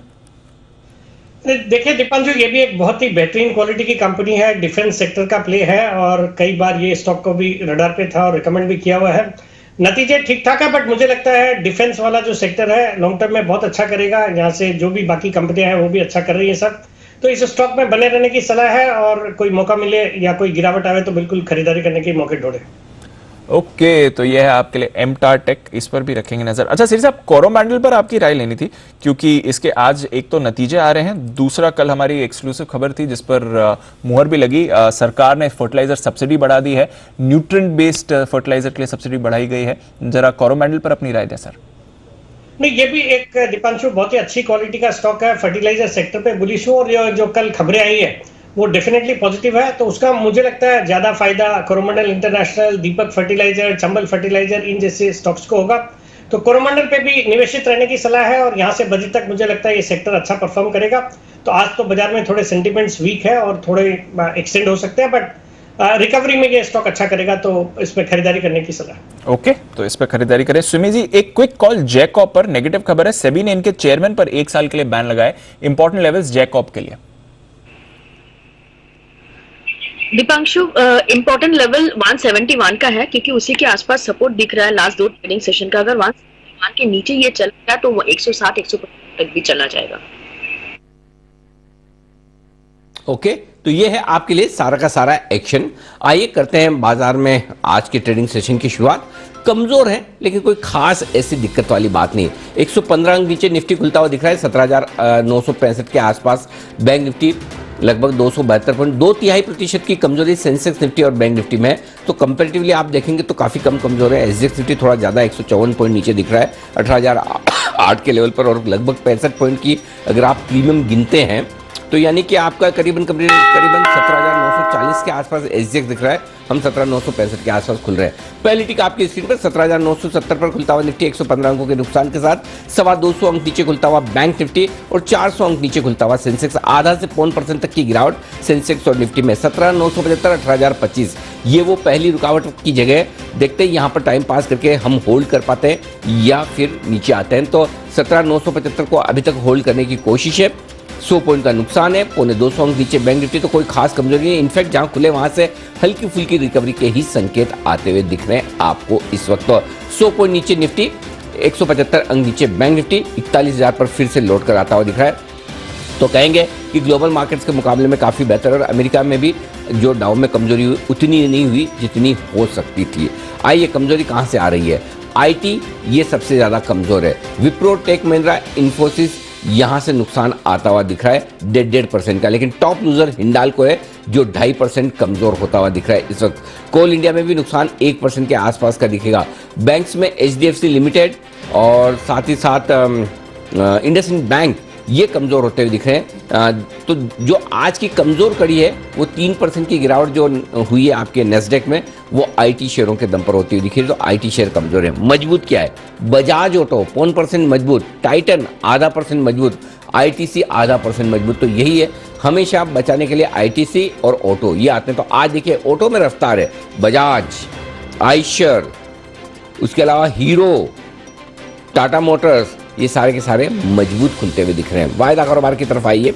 Speaker 8: देखिए दीपांशु, ये भी एक बहुत ही बेहतरीन क्वालिटी की कंपनी है, डिफेंस सेक्टर का प्ले है और कई बार ये स्टॉक को भी रडार पे था और रिकमेंड भी किया हुआ है। नतीजे ठीक ठाक है, बट मुझे लगता है डिफेंस वाला जो सेक्टर है लॉन्ग टर्म में बहुत अच्छा करेगा। यहाँ से जो भी बाकी कंपनियां हैं वो भी अच्छा कर रही है सब, तो इस स्टॉक में बने रहने की सलाह है और कोई मौका मिले या कोई गिरावट आवे तो बिल्कुल खरीदारी करने के मौके ढूंढे।
Speaker 9: ओके, तो यह है आपके लिए MTAR टेक, इस पर भी रखेंगे नजर। अच्छा सीरी साहब, कोरोमंडल पर आपकी राय लेनी थी क्योंकि इसके आज एक तो नतीजे आ रहे हैं, दूसरा कल हमारी एक्सक्लूसिव खबर थी जिस पर मुहर भी लगी। सरकार ने फर्टिलाइजर सब्सिडी बढ़ा दी है, न्यूट्रिएंट बेस्ड फर्टिलाइजर के लिए सब्सिडी बढ़ाई गई है। जरा कोरोमंडल पर अपनी राय दें सर।
Speaker 8: नहीं, ये भी एक दीपांशु बहुत ही अच्छी क्वालिटी का स्टॉक है, फर्टिलाइजर सेक्टर पे बुलिश हूं, और जो कल खबरें आई है वो डेफिनेटली पॉजिटिव है। तो उसका मुझे लगता है ज्यादा फायदा कोरोमंडल इंटरनेशनल, दीपक फर्टिलाइजर, चंबल फर्टिलाइजर, इन जैसे स्टॉक्स को होगा। तो कोरोमंडल पे भी निवेशित रहने की सलाह है और यहाँ से बजट तक मुझे लगता है ये सेक्टर अच्छा परफॉर्म करेगा। तो आज तो बाजार में थोड़े सेंटिमेंट्स वीक है और थोड़े एक्सटेंड हो सकते हैं, बट रिकवरी में ये स्टॉक अच्छा करेगा तो इसमें खरीदारी करने की सलाह।
Speaker 9: ओके, तो इस पर खरीदारी करें। सुमी जी, एक क्विक कॉल जैकॉप पर, नेगेटिव खबर है, सेबी ने इनके चेयरमैन पर 1 साल के लिए बैन लगाए। इंपॉर्टेंट लेवल्स जैकॉप के लिए।
Speaker 4: दीपांशु, इंपॉर्टेंट लेवल 171 का है क्योंकि उसी के आसपास सपोर्ट दिख रहा है लास्ट 2 ट्रेडिंग सेशन का। अगर 171 के नीचे ये चल रहा है तो वो 160-150 तक भी चला जाएगा।
Speaker 1: ओके, तो ये है आपके लिए सारा का सारा एक्शन। आइए करते हैं बाजार में आज के ट्रेडिंग सेशन की शुरुआत। कमजोर है लेकिन कोई खास ऐसी दिक्कत वाली बात नहीं। 115 अंक नीचे निफ्टी खुलता हुआ दिख रहा है, 17,965 के आसपास। बैंक निफ्टी लगभग 272 पॉइंट, 2/3% की कमजोरी सेंसेक्स निफ्टी और बैंक निफ्टी में। तो कंपैरेटिवली आप देखेंगे तो काफी कम कमजोर है। एसजीएक्स निफ्टी थोड़ा ज्यादा 154 पॉइंट नीचे दिख रहा है 18,008 के लेवल पर, और लगभग 65 पॉइंट की अगर आप प्रीमियम गिनते हैं तो यानी कि आपका करीबन 17,940 के आसपास एसजीएक्स दिख रहा है। हम 17,965 के आसपास खुल रहे हैं। पहली टिक आपकी स्क्रीन पर 17,970 पर खुलता हुआ निफ्टी 115 अंकों के नुकसान के साथ, 225 अंक नीचे खुलता हुआ बैंक निफ्टी और 400 अंक नीचे खुलता हुआ सेंसेक्स। आधा से 0.5% तक की गिरावट सेंसेक्स और निफ्टी में। 17,975, 18,025 ये वो पहली रुकावट की जगह। देखते हैं यहाँ पर टाइम पास करके हम होल्ड कर पाते हैं या फिर नीचे आते हैं। तो 17,975 को अभी तक होल्ड करने की कोशिश है। 100 पॉइंट का नुकसान है, 225 अंक नीचे बैंक निफ्टी। तो कोई खास कमजोरी नहीं है। इनफैक्ट जहां खुले वहां से हल्की फुल्की रिकवरी के ही संकेत आते हुए दिख रहे हैं आपको इस वक्त। 100 पॉइंट नीचे निफ्टी, 175 अंक नीचे बैंक निफ्टी, 41,000 पर फिर से लौट कर आता हुआ दिख रहा है। तो कहेंगे कि ग्लोबल मार्केट्स के मुकाबले में काफ़ी बेहतर और अमेरिका में भी जो डाउ में कमजोरी हुई उतनी नहीं हुई जितनी हो सकती थी। आइए कमजोरी कहाँ से आ रही है? आईटी ये सबसे ज़्यादा कमज़ोर है। विप्रो, टेक महिंद्रा, इन्फोसिस यहाँ से नुकसान आता हुआ दिख रहा है 1.5% का, लेकिन टॉप लूजर हिंडाल्को है जो 2.5% कमज़ोर होता हुआ दिख रहा है इस वक्त। कोल इंडिया में भी नुकसान 1% के आसपास का दिखेगा। बैंक्स में HDFC लिमिटेड और साथ ही साथ इंडसइंड बैंक ये कमज़ोर होते हुए दिख रहे हैं। तो जो आज की कमज़ोर कड़ी है वो 3% की गिरावट जो हुई है आपके नेस्डेक में वो आईटी शेयरों के दम पर होती हुई दिखी है। तो आईटी शेयर कमज़ोर है। मजबूत क्या है? बजाज ऑटो 1% मजबूत, टाइटन 0.5% मजबूत, ITC 0.5% मजबूत। तो यही है, हमेशा बचाने के लिए ITC और ऑटो ये आते हैं। तो आज देखिए ऑटो में रफ्तार है बजाज, आइशर, उसके अलावा हीरो, टाटा मोटर्स, ये सारे के सारे मजबूत खुलते हुए दिख रहे हैं। वायदा कारोबार की तरफ आइए।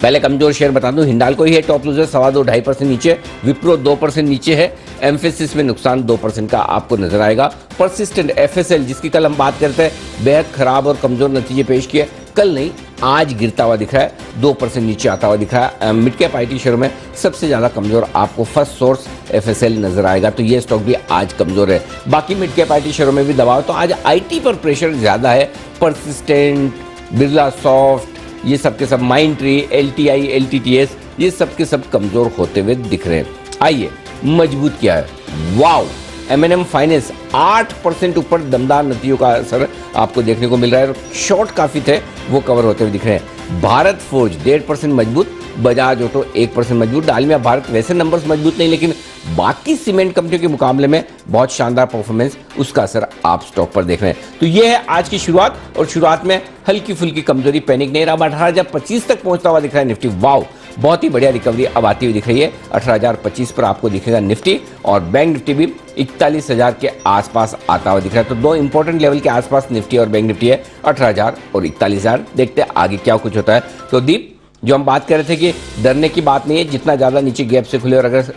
Speaker 1: पहले कमजोर शेयर बता दूं, हिंडाल्को ही है टॉप लूजर 2.25% नीचे, विप्रो 2% नीचे है, एम्फेसिस में नुकसान 2% का आपको नजर आएगा। परसिस्टेंट FSL जिसकी कल हम बात करते हैं, बेहद खराब और कमजोर नतीजे पेश किए, कल नहीं आज गिरता हुआ दिख रहा है, 2% नीचे आता हुआ दिख रहा है। मिड कैप आईटी शेयर में सबसे ज्यादा कमजोर आपको फर्स्ट सोर्स FSL नजर आएगा। तो ये स्टॉक भी आज कमजोर है। बाकी मिड कैप आईटी शेयरों में भी दबाव, तो आज आईटी पर प्रेशर ज्यादा है। परसिस्टेंट, बिरला सॉफ्ट, ये सब के सब, माइंड ट्री, LTI, LTTS, ये सब के सब कमजोर होते हुए दिख रहे हैं। आइए मजबूत क्या है? वाओ, M&M फाइनेंस 8% ऊपर दमदार नतीजों का असर आपको देखने को मिल रहा है। शॉर्ट काफी थे वो कवर होते हुए दिख रहे हैं। भारत फोर्ज 1.5% मजबूत, बजाज ऑटो 1% मजबूत। डालमिया भारत वैसे नंबर्स मजबूत नहीं, लेकिन बाकी सीमेंट कंपनियों के मुकाबले में बहुत शानदार परफॉर्मेंस, उसका असर आप स्टॉक पर देख रहे हैं। तो ये है आज की शुरुआत, और शुरुआत में हल्की फुल्की कमजोरी, पैनिक नहीं रहा। 18,025 तक पहुंचता हुआ दिख रहा है निफ्टी। वाओ, बहुत ही बढ़िया रिकवरी अब आती हुई दिख रही है। 18,025 पर आपको दिखेगा निफ्टी, और बैंक निफ्टी भी 41,000 के आसपास आता हुआ दिख रहा है। तो दो इंपॉर्टेंट लेवल के आसपास निफ्टी और बैंक निफ्टी है, 18,000 और 41,000। देखते हैं आगे क्या कुछ होता है। तो दीप, जो हम बात कर रहे थे कि डरने की बात नहीं है, जितना ज्यादा नीचे गैप से खुले और अगर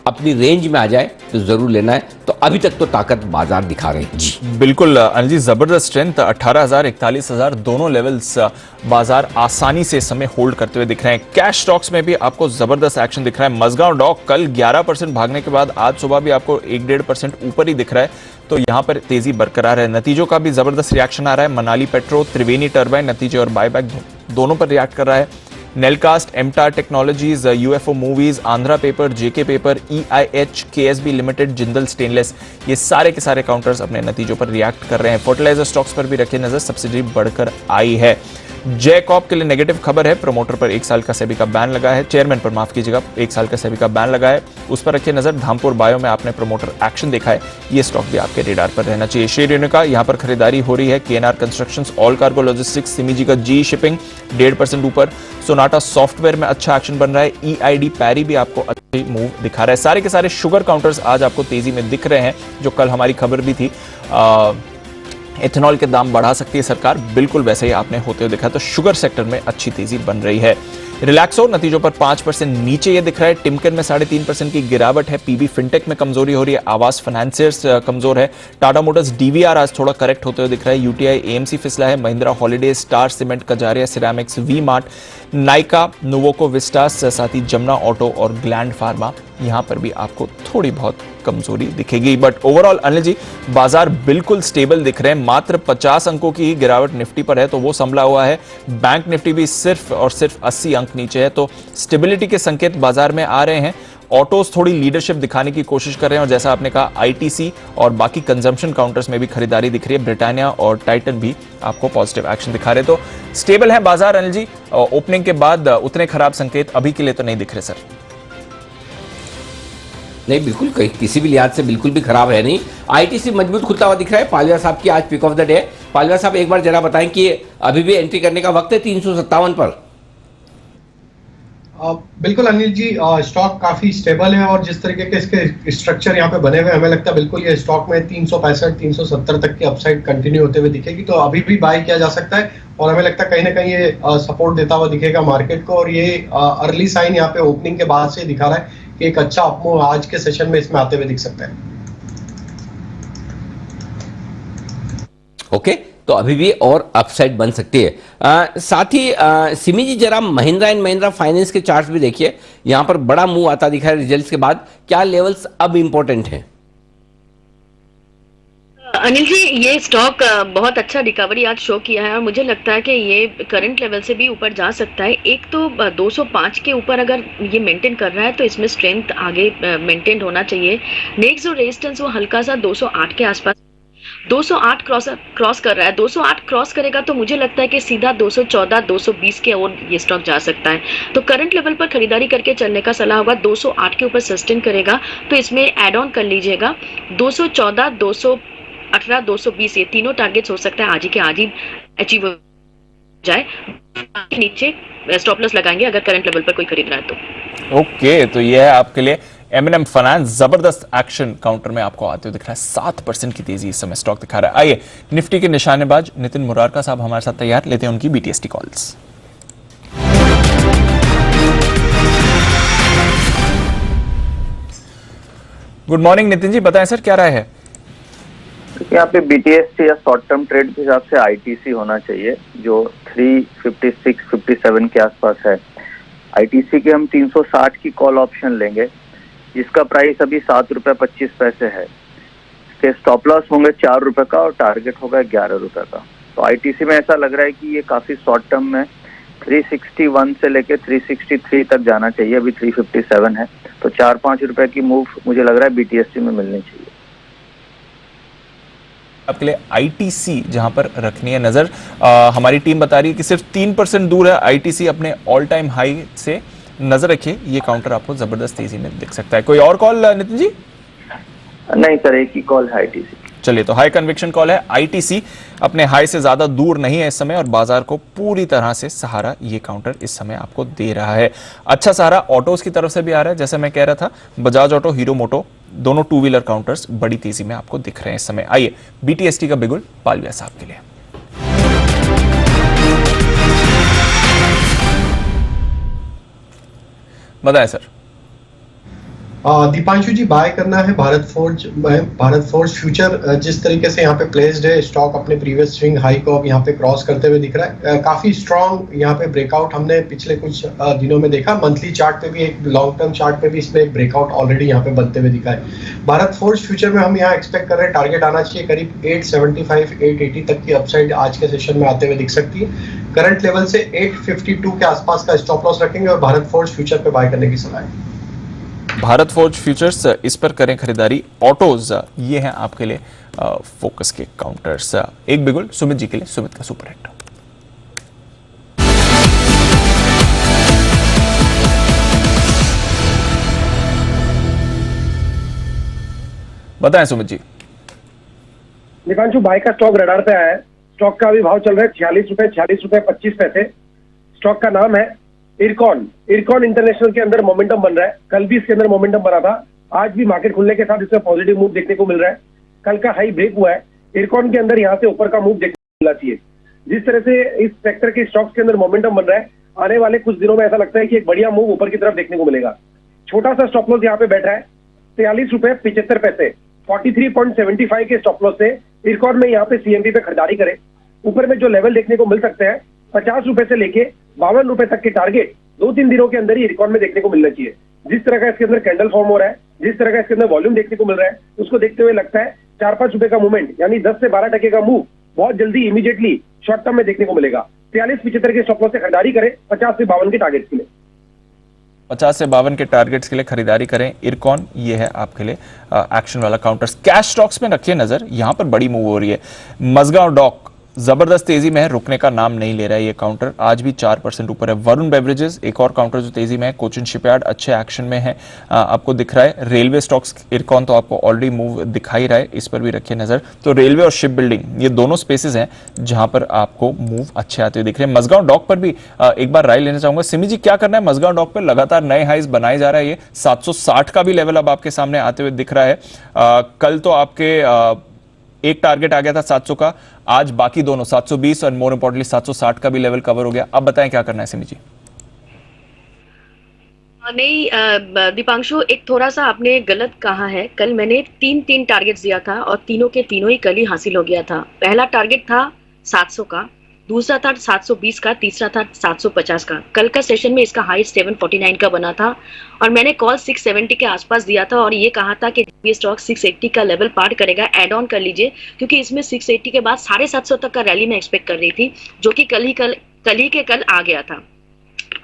Speaker 1: अपनी रेंज में आ जाए तो जरूर लेना है। तो अभी तक तो ताकत बाजार दिखा रहे हैं जी।
Speaker 9: बिल्कुल अनिल जी, जबरदस्त स्ट्रेंथ, 18,000 41,000 दोनों लेवल्स बाजार आसानी से इस समय होल्ड करते हुए दिख रहे हैं। कैश स्टॉक्स में भी आपको जबरदस्त एक्शन दिख रहा है। मजगांव डॉक कल 11% भागने के बाद आज सुबह भी आपको 1-1.5% ऊपर ही दिख रहा है। तो यहां पर तेजी बरकरार है। नतीजों का भी जबरदस्त रिएक्शन आ रहा है। मनाली पेट्रो, त्रिवेणी टर्बाइन नतीजे और बायबैक दोनों पर रिएक्ट कर रहा है। Nelcast, MTAR technologies, UFO movies, Andhra paper, JK paper, EIH, KSB limited, Jindal stainless, ये सारे के सारे काउंटर्स अपने नतीजों पर रिएक्ट कर रहे हैं। फर्टिलाइजर स्टॉक्स पर भी रखिए नजर, सब्सिडी बढ़कर आई है। जयकॉप के लिए नेगेटिव खबर है, प्रमोटर पर 1 साल का सेबी का बैन लगा है, चेयरमैन पर माफ कीजिएगा 1 साल का सेबी का बैन लगा है, उस पर रखिए नजर। धामपुर बायो में आपने प्रमोटर एक्शन देखा है, ये स्टॉक भी आपके रेडार पर रहना चाहिए। शेयर यूनिट का यहाँ पर खरीदारी हो रही है। KNR constructions, all cargo logistics, सिमीजी का GE शिपिंग 1.5% ऊपर। सोनाटा सॉफ्टवेयर में अच्छा एक्शन बन रहा है। EID पैरी भी आपको अच्छी मूव दिखा रहा है। सारे के सारे शुगर काउंटर्स आज आपको तेजी में दिख रहे हैं, जो कल हमारी खबर भी थी एथेनॉल के दाम बढ़ा सकती है सरकार, बिल्कुल वैसे ही आपने होते हुए देखा। तो शुगर सेक्टर में अच्छी तेजी बन रही है। रिलैक्सो नतीजों पर 5% नीचे ये दिख रहा है। टिमकन में 3.5% की गिरावट है। PB फिनटेक में कमजोरी हो रही है। आवास फाइनेंसियर्स कमजोर है। टाटा मोटर्स DVR आज थोड़ा करेक्ट होते हुए दिख रहा है। UTI AMC फिसला है। Mahindra holiday, star cement, Kajaria ceramics, V mart, Nykaa, Nuvoco Vistas, साथ ही जमुना ऑटो और ग्लैंड फार्मा, यहां पर भी आपको थोड़ी बहुत कमजोरी दिखेगी। बट ओवरऑल अनिल जी, बाजार बिल्कुल स्टेबल दिख रहे हैं। मात्र 50 अंकों की गिरावट निफ्टी पर है, तो वो संभला हुआ है। बैंक निफ्टी भी सिर्फ और सिर्फ 80 अंक नीचे है। तो स्टेबिलिटी के संकेत बाजार में आ रहे हैं। ऑटोज थोड़ी लीडरशिप दिखाने की कोशिश कर रहे हैं, और जैसा आपने कहा ITC और बाकी कंजम्पशन काउंटर्स में भी खरीदारी दिख रही है। ब्रिटानिया और टाइटन भी आपको पॉजिटिव एक्शन दिखा रहे हैं। तो स्टेबल है बाजार अनिल जी। ओपनिंग के बाद उतने खराब संकेत अभी के लिए तो नहीं दिख रहे सर।
Speaker 1: नहीं, बिल्कुल किसी भी लिहाज से बिल्कुल भी खराब है नहीं। ITC मजबूत खुलता हुआ दिख रहा है। पालिया साहब की आज pick of the day. Paliya साहब एक बार जरा बताएं कि अभी भी एंट्री करने का वक्त है 357 पर।
Speaker 7: बिल्कुल अनिल जी, स्टॉक काफी स्टेबल है, और जिस तरीके के इसके स्ट्रक्चर यहाँ पे बने हुए हमें लगता है बिल्कुल ये स्टॉक में 365 370 तक की अपसाइड कंटिन्यू होते हुए दिखेगी। तो अभी भी बाय किया जा सकता है, और हमें लगता है कहीं ना कहीं ये सपोर्ट देता हुआ दिखेगा मार्केट को। और ये अर्ली साइन यहाँ पे ओपनिंग के बाद से दिखा रहा है कि एक अच्छा अपमूव आज के सेशन में इसमें आते हुए दिख सकता है।
Speaker 1: ओके, तो अभी भी और अपसाइड बन सकती है। साथ ही सिमी जी जरा महिंद्रा एंड महिंद्रा फाइनेंस के चार्ट्स भी देखिए, यहाँ पर बड़ा मूव आता दिखा है रिजल्ट्स के बाद। क्या लेवल्स अब इंपॉर्टेंट हैं?
Speaker 4: अनिल जी, ये स्टॉक बहुत अच्छा रिकवरी आज शो किया है और मुझे लगता है कि ये करंट लेवल से भी ऊपर जा सकता है। एक तो 205 के ऊपर अगर ये मेंटेन कर रहा है तो इसमें स्ट्रेंथ आगे मेंटेन होना चाहिए। नेक्स्ट जो रेजिस्टेंस वो हल्का सा 208 के आसपास, 208 क्रॉस कर रहा है। 208 क्रॉस करेगा तो मुझे लगता है कि सीधा 214 220 के और ये स्टॉक जा सकता है। तो करंट लेवल पर खरीदारी करके चलने का सलाह होगा। 208 के ऊपर सस्टेन करेगा तो इसमें एड ऑन कर लीजिएगा। 214 218 220 ये तीनों टारगेट्स हो सकता है आज ही के आज ही अचीव हो जाए। नीचे स्टॉप लॉस लगाएंगे अगर करंट लेवल पर कोई खरीद रहा है तो।
Speaker 9: ओके, तो ये है आपके लिए M&M फाइनेंस। जबरदस्त एक्शन काउंटर में आपको आते हुए दिख रहा है। 7% की तेजी इस समय स्टॉक दिखा रहा है। आइए निफ्टी के निशानेबाज नितिन मुरारका साहब हमारे साथ तैयार, लेते हैं उनकी BTST calls. Good morning Nitin ji, बताएं सर क्या राय है?
Speaker 12: यहाँ पे BTST या शॉर्ट टर्म ट्रेड के हिसाब से ITC होना चाहिए जो 356-57 के आसपास है। ITC के हम 360 की कॉल ऑप्शन लेंगे जिसका प्राइस अभी ₹7.25 है। इसके स्टॉप लॉस होंगे ₹4 का और टारगेट होगा ₹11 का। तो ITC में ऐसा लग रहा है कि ये काफी शॉर्ट टर्म में 361 से लेके 363 तक जाना चाहिए। अभी 357 है, तो ₹4-5 की मूव मुझे लग रहा है BTST में मिलनी चाहिए।
Speaker 9: आपके लिए ITC जहां पर रखनी है नजर, हमारी टीम बता रही है कि सिर्फ 3% दूर है ITC अपने ऑल टाइम हाई से। नजर रखिए, ये काउंटर आपको जबरदस्त तेजी में दिख सकता है। कोई और कॉल नितिन जी?
Speaker 12: नहीं सर, एक ही कॉल है ITC।
Speaker 9: चलिए, तो हाई कन्विक्शन कॉल है। ITC अपने हाई से ज्यादा दूर नहीं है इस समय और बाजार को पूरी तरह से सहारा ये काउंटर इस समय आपको दे रहा है। अच्छा सहारा ऑटोज की तरफ से भी आ रहा है, जैसे मैं कह रहा था बजाज ऑटो, हीरो मोटो, दोनों टू व्हीलर काउंटर्स बड़ी तेजी में आपको दिख रहे हैं इस समय। आइए BTST का बिगुल पालविया साहब के लिए। बताएं सर।
Speaker 7: दीपांशु जी, बाय करना है भारत फोर्ज फ्यूचर। जिस तरीके से यहाँ पे प्लेस्ड है स्टॉक अपने प्रीवियस स्विंग हाई को अब यहाँ पे क्रॉस करते हुए दिख रहा है। काफी स्ट्रॉन्ग यहाँ पे ब्रेकआउट हमने पिछले कुछ दिनों में देखा। मंथली चार्ट पे भी, एक लॉन्ग टर्म चार्ट पे भी इसमें एक ब्रेकआउट ऑलरेडी यहाँ पे बनते हुए दिखा है। भारत फोर्ज फ्यूचर में हम यहाँ एक्सपेक्ट कर रहे हैं टारगेट आना चाहिए करीब 875 880 तक की अपसाइड आज के सेशन में आते हुए दिख सकती है। करंट लेवल से 852 के आसपास का स्टॉप लॉस रखेंगे और भारत फोर्ज फ्यूचर पे बाय करने की सलाह है।
Speaker 9: भारत फोर्ज फ्यूचर्स, इस पर करें खरीदारी। ऑटोज, ये हैं आपके लिए फोकस के काउंटर्स। एक बिगुल सुमित जी के लिए, सुमित का सुपरहिट। बताएं सुमित जी।
Speaker 6: दीपांशु, भाई का स्टॉक रडार पे आया है। स्टॉक का अभी भाव चल रहा है ₹46.25। स्टॉक का नाम है इरकॉन इंटरनेशनल के अंदर मोमेंटम बन रहा है। कल भी इसके अंदर मोमेंटम बना था, आज भी मार्केट खुलने के साथ इसमें पॉजिटिव मूव देखने को मिल रहा है। कल का हाई ब्रेक हुआ है। इरकॉन के अंदर यहाँ से ऊपर का मूव देखने को मिलना चाहिए। जिस तरह से इस सेक्टर के स्टॉक्स के अंदर मोमेंटम बन रहा है, आने वाले कुछ दिनों में ऐसा लगता है कि एक बढ़िया मूव ऊपर की तरफ देखने को मिलेगा। छोटा सा स्टॉप लॉस यहाँ पे बैठा है ₹43.75। 43.75 के स्टॉप लॉस से इरकॉन में यहाँ पे CMB पे खरीदारी करें। ऊपर में जो लेवल देखने को मिल सकते हैं ₹50 से लेके ₹52 तक के टारगेट 2-3 दिनों के अंदर ही रिकॉर्ड में देखने को मिलना चाहिए। जिस तरह का इसके अंदर कैंडल फॉर्म हो रहा है, जिस तरह का इसके अंदर वॉल्यूम देखने को मिल रहा है, उसको देखते हुए लगता है ₹4-5 का मूवमेंट यानी 10 से 12% का मूव बहुत जल्दी इमीडिएटली शॉर्ट टर्म में देखने को मिलेगा। 43-75 के स्टॉप लॉस से खरीदारी करें 50 से 52 के टारगेट के लिए।
Speaker 9: 50 से 52 के टारगेट्स के लिए खरीदारी करें। इरकॉन, ये है आपके लिए एक्शन वाला काउंटर्स। कैश स्टॉक्स में रखिए नजर, यहां पर बड़ी मूव हो रही है। मजगांव डॉक जबरदस्त तेजी में है, रुकने का नाम नहीं ले रहा है ये काउंटर। आज भी 4% ऊपर है। वरुण बेवरेजेस, एक और काउंटर जो तेजी में है। कोचिन शिपयार्ड अच्छे एक्शन में है, आपको दिख रहा है। रेलवे स्टॉक्स, इरकॉन तो आपको ऑलरेडी मूव दिखाई रहा है, इस पर भी रखिए नजर। तो रेलवे और शिप बिल्डिंग, ये दोनों स्पेसेस हैं जहां पर आपको मूव अच्छे आते हुए दिख रहे हैं। मजगांव डॉक पर भी एक बार राय लेना चाहूंगा। सिमी जी, क्या करना है मजगांव डॉक पर? लगातार नए हाइज बनाए जा रहा है। ये 760 का भी लेवल अब आपके सामने आते हुए दिख रहा है। कल तो आपके एक टारगेट आ गया था 700 का, आज बाकी दोनों 720 और मोर इंपोर्टेंटली 760 का भी लेवल कवर हो गया। अब बताएं क्या करना है सिमी जी?
Speaker 4: नहीं दीपांशु, एक थोड़ा सा आपने गलत कहा है। कल मैंने तीन टारगेट्स दिया था और तीनों के तीनों ही कल ही हासिल हो गया था। पहला टारगेट था 700 का, दूसरा था 720 का, तीसरा था 750 का। कल का सेशन में इसका हाई 749 का बना था और मैंने कॉल 670 के आसपास दिया था और ये कहा था कि ये स्टॉक 680 का लेवल पार करेगा, ऐड ऑन कर लीजिए, क्योंकि इसमें 680 के बाद 750 तक का रैली मैं एक्सपेक्ट कर रही थी, जो कि कल ही के कल आ गया था।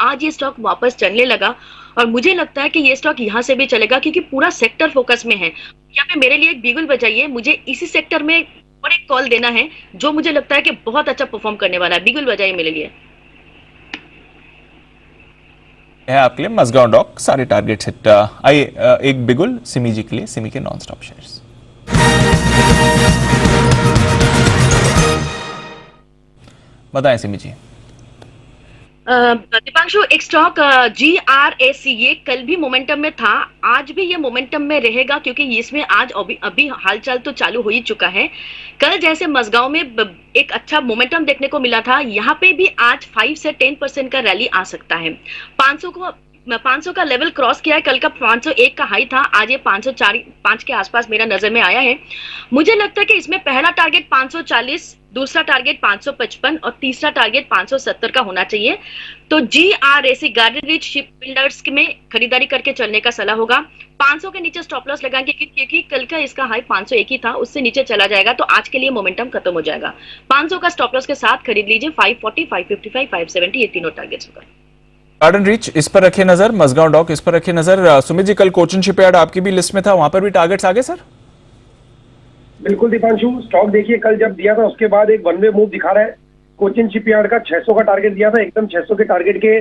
Speaker 4: आज ये स्टॉक वापस चलने लगा और मुझे लगता है कि ये स्टॉक यहाँ से भी चलेगा, क्योंकि पूरा सेक्टर फोकस में है। यहाँ पे मेरे लिए एक बिगुल बजाइए, मुझे इसी सेक्टर में और एक कॉल देना है जो मुझे लगता है कि बहुत अच्छा परफॉर्म करने वाला है। बिगुल बजाइए मेरे लिए।
Speaker 9: है आपके लिए मजगांव डॉक सारे टारगेट हिट। आइए एक बिगुल सिमी जी के लिए, सिमी के नॉन स्टॉप शेयर्स। बताएं सिमी जी।
Speaker 4: दीपांशु, एक स्टॉक GRAC ये कल भी मोमेंटम में था, आज भी ये मोमेंटम में रहेगा, क्योंकि इसमें आज अभी हालचाल तो चालू हो ही चुका है। कल जैसे मजगांव में एक अच्छा मोमेंटम देखने को मिला था, यहाँ पे भी आज 5 से 10% का रैली आ सकता है। 500 का लेवल क्रॉस किया है, कल का 501 का हाई था, आज ये 505 के आसपास मेरा नजर में आया है। मुझे लगता है कि इसमें पहला टारगेट 540, दूसरा टारगेट 555 और तीसरा टारगेट 570 का होना चाहिए। तो GRAC garden rich ship builders में खरीदारी करके चलने का सलाह होगा। 500 के नीचे स्टॉप लॉस लगाएंगे, क्योंकि कल का इसका हाई 501 ही था, उससे नीचे चला जाएगा तो आज के लिए मोमेंटम खत्म हो जाएगा। 500 का स्टॉप लॉस के साथ खरीद लीजिए। 540, 555, 570 ये तीनों टारगेट्स होगा।
Speaker 9: गार्डन रीच इस पर रखे नजर, मजगांव डॉक इस पर रखे नजर। सुमित जी, कल कोचिन शिपयार्ड आपकी भी लिस्ट में था, वहां पर भी टारगेट्स आगे सर?
Speaker 6: बिल्कुल दीपांशु, स्टॉक देखिए कल जब दिया था उसके बाद एक वन वे मूव दिखा रहा है। कोचिन शिपयार्ड का 600 का टारगेट दिया था, एकदम 600 के टारगेट के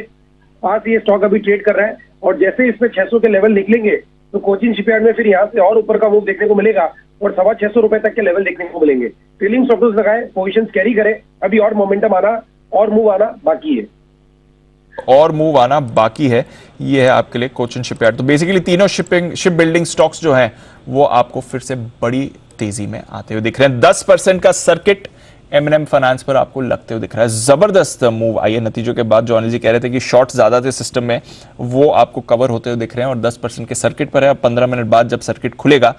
Speaker 6: पास ये स्टॉक अभी ट्रेड कर रहा है और जैसे इसमें 600 के लेवल निकलेंगे तो कोचिन शिपयार्ड में फिर यहाँ से और ऊपर का मूव देखने को मिलेगा और 650 रुपए तक के लेवल देखने को मिलेंगे। ट्रेलिंग स्टॉप लॉस लगाए, पोजीशंस कैरी करे, अभी और मोमेंटम आना और मूव आना बाकी है।
Speaker 9: और मूव आना बाकी है, ये है आपके लिए कोचिन शिपयार्ड। तो बेसिकली तीनों शिप बिल्डिंग स्टॉक्स जो हैं वो आपको फिर से बड़ी तेजी में आते हुए दिख रहे हैं। 10% का सर्किट M&M फाइनेंस पर आपको लगते हुए दिख रहा है। जबरदस्त मूव आई है नतीजों के बाद। जो अनिल जी कह रहे थे कि शॉर्ट ज्यादा थे सिस्टम में, वो आपको कवर होते हुए दिख रहे हैं और 10% के सर्किट पर है। अब 15 मिनट बाद जब सर्किट खुलेगा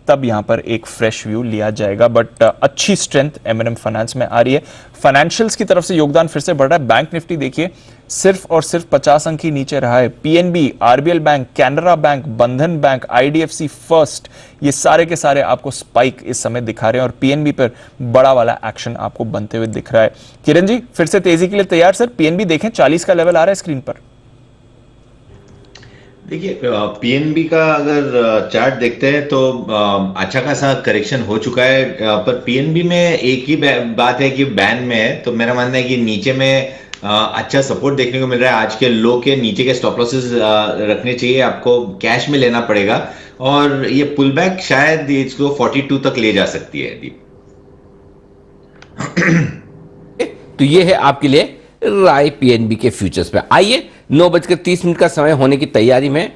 Speaker 9: तब यहां पर एक फ्रेश व्यू लिया जाएगा। बट अच्छी स्ट्रेंथ M&M फाइनेंस में आ रही है। फाइनेंशियल्स की तरफ से योगदान फिर से बढ़ रहा है। बैंक निफ्टी देखिए सिर्फ और सिर्फ 50 अंक ही नीचे रहा है। PNB, RBL bank, Canara bank, बंधन बैंक, IDFC फर्स्ट, ये सारे के सारे आपको स्पाइक इस समय दिखा रहे हैं और PNB पर बड़ा वाला एक्शन आपको बनते हुए दिख रहा है। किरण जी, फिर से तेजी के लिए तैयार सर? PNB देखें 40 का लेवल आ रहा है स्क्रीन पर।
Speaker 3: देखिए पीएनबी का अगर चार्ट देखते हैं तो अच्छा खासा करेक्शन हो चुका है, पर पीएनबी में एक ही बात है कि बैन में है, तो मेरा मानना है कि नीचे में अच्छा सपोर्ट देखने को मिल रहा है। आज के लो के नीचे के स्टॉप लॉसेस रखने चाहिए, आपको कैश में लेना पड़ेगा और ये पुल बैक शायद इसको 42 तक ले जा सकती है दीप।
Speaker 1: तो ये है आपके लिए राय PNB के फ्यूचर्स पे। आइए 9:30 का समय होने की तैयारी में,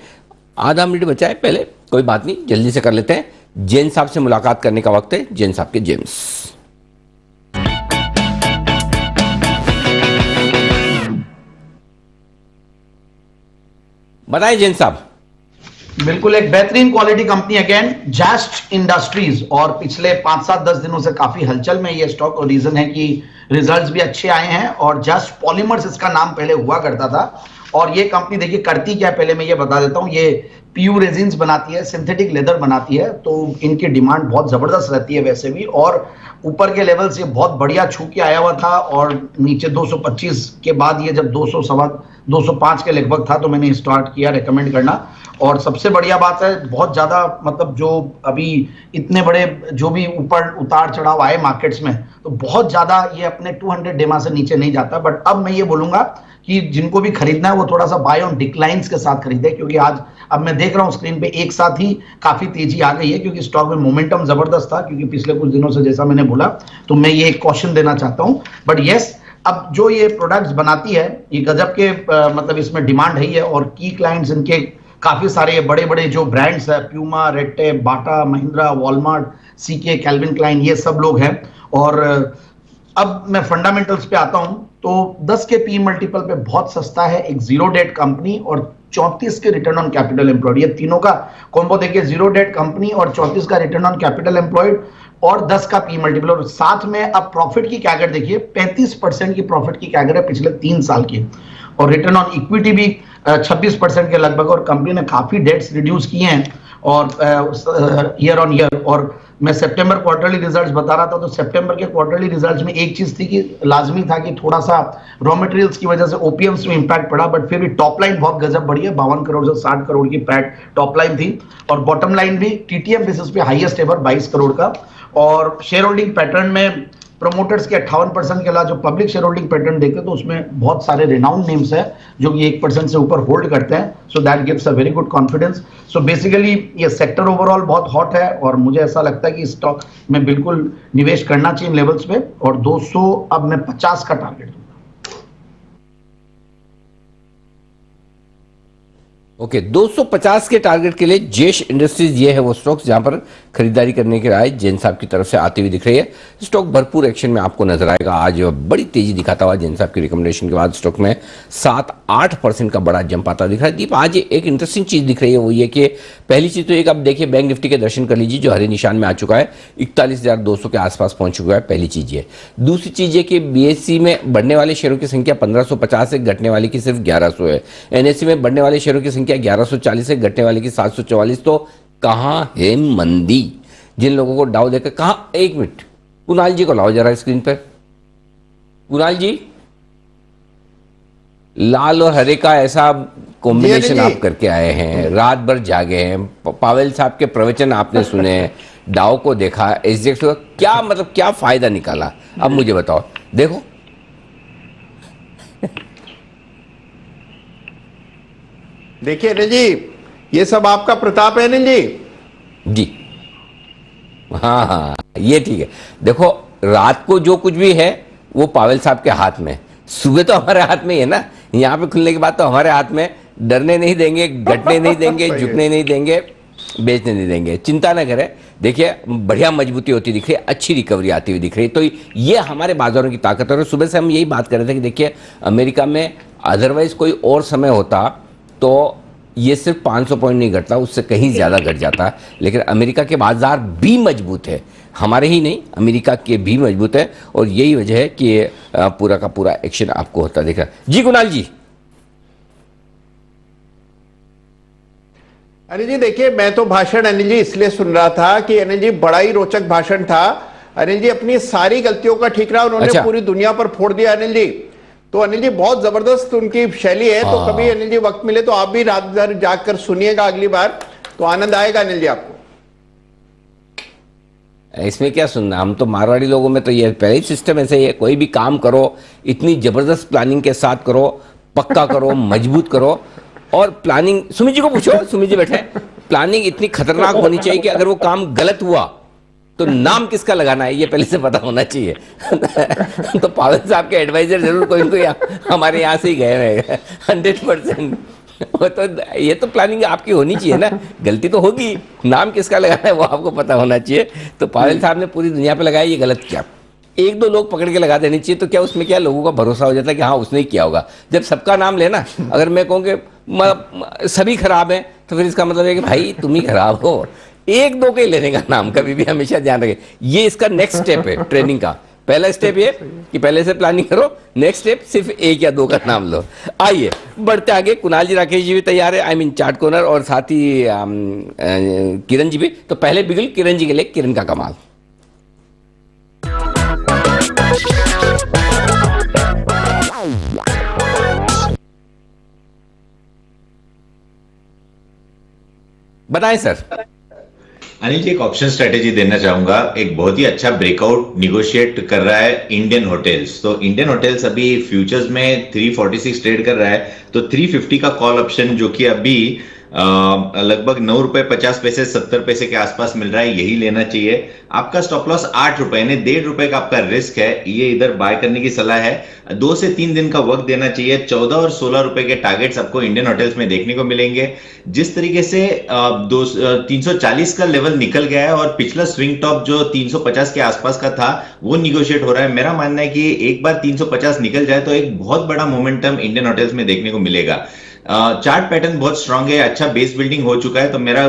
Speaker 1: आधा मिनट बचा है, पहले कोई बात नहीं जल्दी से कर लेते हैं। जैन साहब से मुलाकात करने का वक्त है। जैन साहब के जेम्स। बताएं जैन साहब।
Speaker 13: बिल्कुल एक बेहतरीन quality company again just industries, और पिछले 5-7-10 दिनों से काफी हलचल में ये स्टॉक, और रीजन है कि रिजल्ट्स भी अच्छे आए हैं और जस्ट पॉलीमर्स इसका नाम पहले हुआ करता था। और ये कंपनी देखिए करती क्या है, पहले मैं ये बता देता हूँ। ये PU रेजिन्स बनाती है, सिंथेटिक लेदर बनाती है, तो इनकी डिमांड बहुत जबरदस्त रहती है वैसे भी। और ऊपर के लेवल से बहुत बढ़िया छू के आया हुआ था और नीचे 225 के बाद ये जब 205 के लगभग था तो मैंने स्टार्ट किया रेकमेंड करना। और सबसे बढ़िया बात है, बहुत ज्यादा मतलब जो अभी इतने बड़े जो भी ऊपर उतार चढ़ाव आए मार्केट्स में, तो बहुत ज्यादा ये अपने 200 डेमा से नीचे नहीं जाता। बट अब मैं ये बोलूंगा कि जिनको भी खरीदना है वो थोड़ा सा बाय ऑन डिक्लाइंस के साथ खरीदे, क्योंकि आज अब मैं देख रहा हूं स्क्रीन पे एक साथ ही काफी तेजी आ गई है, क्योंकि स्टॉक में मोमेंटम जबरदस्त था, क्योंकि पिछले कुछ दिनों से जैसा मैंने बोला, तो मैं ये एक कॉशन देना चाहता हूं। बट यस, अब जो ये प्रोडक्ट्स बनाती है ये गजब के मतलब इसमें डिमांड है और की क्लाइंट्स इनके काफी सारे बड़े बड़े जो ब्रांड्स है, Puma, red tape, Bata, Mahindra, Walmart, CK, Calvin Klein, ये सब लोग हैं। और अब मैं फंडामेंटल्स पे आता हूं तो 10 के PE मल्टीपल पे बहुत सस्ता है, एक जीरो डेट कंपनी और 34 के रिटर्न ऑन कैपिटल एम्प्लॉयड। ये तीनों का कॉम्बो देखिए, 0 डेट कंपनी और 34 का रिटर्न ऑन कैपिटल एम्प्लॉयड और 10 का पी मल्टीपल, और साथ में अब प्रॉफिट की कैगर देखिए, 35% की प्रॉफिट की कैगर है पिछले 3 साल की, और रिटर्न ऑन इक्विटी भी 26% के लगभग, और कंपनी ने काफी डेट्स रिड्यूस किए हैं और ईयर ऑन ईयर। और मैं सितंबर क्वार्टरली रिजल्ट्स बता रहा था, तो सितंबर के क्वार्टरली रिजल्ट्स में एक चीज थी कि लाजमी था कि थोड़ा सा रॉ मटेरियल्स की वजह से ओपीएम्स में इंपैक्ट पड़ा, बट फिर भी टॉप लाइन बहुत गजब बढ़ी है, 52 करोड़ से 60 करोड़ की पैट टॉप लाइन थी, और बॉटम लाइन भी टीटीएम बेसिस पे हाईएस्ट एवर 22 करोड़ का। और शेयर होल्डिंग पैटर्न में प्रोमोटर्स के 58% के अलावा जो पब्लिक शेयर होल्डिंग पैटर्न देखते हैं तो उसमें बहुत सारे रिनाउंड नेम्स है जो कि 1% से ऊपर होल्ड करते हैं, so that gives a very good confidence. So basically ये सेक्टर ओवरऑल बहुत हॉट है और मुझे ऐसा लगता है कि स्टॉक में बिल्कुल निवेश करना चाहिए इन लेवल्स पे, और 200 अब मैं 50 का टारगेट दूंगा।
Speaker 1: ओके, 250 के टारगेट के लिए जेश इंडस्ट्रीज ये है वो स्टॉक्स जहां पर खरीदारी करने की राय जैन साहब की तरफ से आती हुई दिख रही है। स्टॉक भरपूर एक्शन में आपको नजर आएगा। आज बड़ी तेजी दिखाता हुआ जैन साहब की रिकमेंडेशन के बाद स्टॉक में 7-8% का बड़ा जंप आता दिख रहा है। दीप, आज एक इंटरेस्टिंग चीज दिख रही है वो ये कि पहली चीज तो एक आप देखिए बैंक निफ्टी के दर्शन कर लीजिए जो हरे निशान में आ चुका है, 41,200 के आसपास पहुंच चुका है, पहली चीज ये। दूसरी चीज ये कि बीएससी में बढ़ने वाले शेयरों की संख्या 1550 है, घटने वाली की सिर्फ 1100 है। एनएससी में बढ़ने वाले शेयरों की संख्या 1140 है, घटने वाले की 744। तो कहां है मंदी? जिन लोगों को डाउ देकर कहां, एक मिनट कुणाल जी को लाओ जरा स्क्रीन पर। कुणाल जी, लाल और हरे का ऐसा कॉम्बिनेशन आप करके आए हैं, रात भर जागे हैं, पावेल साहब के प्रवचन आपने सुने, डाउ को देखा, एसडीएक्स को, क्या मतलब क्या फायदा निकाला? अब मुझे बताओ। देखो
Speaker 2: देखिए अनिल जी, ये सब आपका प्रताप है अनिल जी।
Speaker 1: जी हाँ, ये ठीक है। देखो रात को जो कुछ भी है वो पावेल साहब के हाथ में, सुबह तो हमारे हाथ में ही है ना। यहाँ पे खुलने के बाद तो हमारे हाथ में, डरने नहीं देंगे, घटने नहीं देंगे, झुकने नहीं देंगे, बेचने नहीं देंगे, चिंता ना करें। देखिए बढ़िया मजबूती होती दिख रही है, अच्छी रिकवरी आती हुई दिख रही है, तो ये हमारे बाजारों की ताकत है। और सुबह से हम यही बात कर रहे थे कि देखिए अमेरिका में अदरवाइज कोई और समय होता तो ये सिर्फ 500 पॉइंट नहीं घटता, उससे कहीं ज़्यादा घट जाता, लेकिन अमेरिका के बाजार भी मजबूत है, हमारे ही नहीं अमेरिका के भी मजबूत है, और यही वजह है कि ये पूरा का पूरा एक्शन आपको होता दिख रहा है। जी कुणाल जी।
Speaker 2: अनिल जी देखिए, मैं तो भाषण अनिल जी इसलिए सुन रहा था कि अनिल जी बड़ा ही रोचक भाषण था। अनिल जी अपनी सारी गलतियों का ठीक रहा, उन्होंने पूरी दुनिया पर फोड़ दिया अनिल जी। तो अनिल जी बहुत जबरदस्त उनकी शैली है, तो कभी अनिल जी वक्त मिले तो आप भी रात भर जाकर सुनिएगा अगली बार, तो आनंद आएगा अनिल जी आपको।
Speaker 1: इसमें क्या सुनना, हम तो मारवाड़ी लोगों में तो ये पहले ही सिस्टम ऐसे ही है, कोई भी काम करो इतनी जबरदस्त प्लानिंग के साथ करो, पक्का करो, मजबूत करो। और प्लानिंग, सुमित जी को पूछो, सुमित जी बैठे, प्लानिंग इतनी खतरनाक होनी चाहिए कि अगर वो काम गलत हुआ तो नाम किसका लगाना है ये पहले से पता होना चाहिए। तो पावेल साहब के एडवाइजर जरूर कोई तो हमारे यहाँ से ही गए हैं 100%। तो ये तो प्लानिंग आपकी होनी चाहिए ना, गलती तो होगी, नाम किसका लगाना है वो आपको पता होना चाहिए। तो पावेल साहब ने पूरी दुनिया पे लगाया, ये गलत किया, एक दो लोग पकड़ के लगा देनी चाहिए, तो क्या उसमें क्या लोगों का भरोसा हो जाता है कि हाँ उसने ही किया होगा। जब सबका नाम लेना, अगर मैं कहूँ कि सभी खराब हैं तो फिर इसका मतलब है कि भाई तुम ही खराब हो। एक दो के लेने का नाम कभी भी हमेशा ध्यान रखें, ये इसका नेक्स्ट स्टेप है ट्रेनिंग का। पहला स्टेप ये कि पहले से प्लानिंग करो, नेक्स्ट स्टेप सिर्फ एक या दो का नाम लो। आइए बढ़ते आगे, कुणाल जी राकेश जी भी तैयार है, आई मीन चार्ट कॉर्नर, और साथ ही किरण जी भी। तो पहले बिल्कुल किरण जी के लिए किरण का कमाल। बताएं सर।
Speaker 3: अनिल जी एक ऑप्शन स्ट्रेटेजी देना चाहूंगा। एक बहुत ही अच्छा ब्रेकआउट निगोशिएट कर रहा है इंडियन होटल्स। तो इंडियन होटल्स अभी फ्यूचर्स में 346 ट्रेड कर रहा है, तो 350 का कॉल ऑप्शन जो कि अभी लगभग 9 रुपए 50 पैसे 70 पैसे के आसपास मिल रहा है, यही लेना चाहिए। आपका स्टॉप लॉस 8 रुपए यानी 1.5 रुपए का आपका रिस्क है, ये इधर बाय करने की सलाह है। 2 से 3 दिन का वक्त देना चाहिए। 14 और 16 रुपए के टारगेट्स आपको इंडियन होटल्स में देखने को मिलेंगे। जिस तरीके से 340 का लेवल निकल गया है और पिछला स्विंग टॉप जो 350 के आसपास का था वो निगोशिएट हो रहा है। मेरा मानना है कि एक बार 350 निकल जाए तो एक बहुत बड़ा मोमेंटम इंडियन होटल्स में देखने को मिलेगा। चार्ट पैटर्न बहुत स्ट्रांग है, अच्छा बेस बिल्डिंग हो चुका है, तो मेरा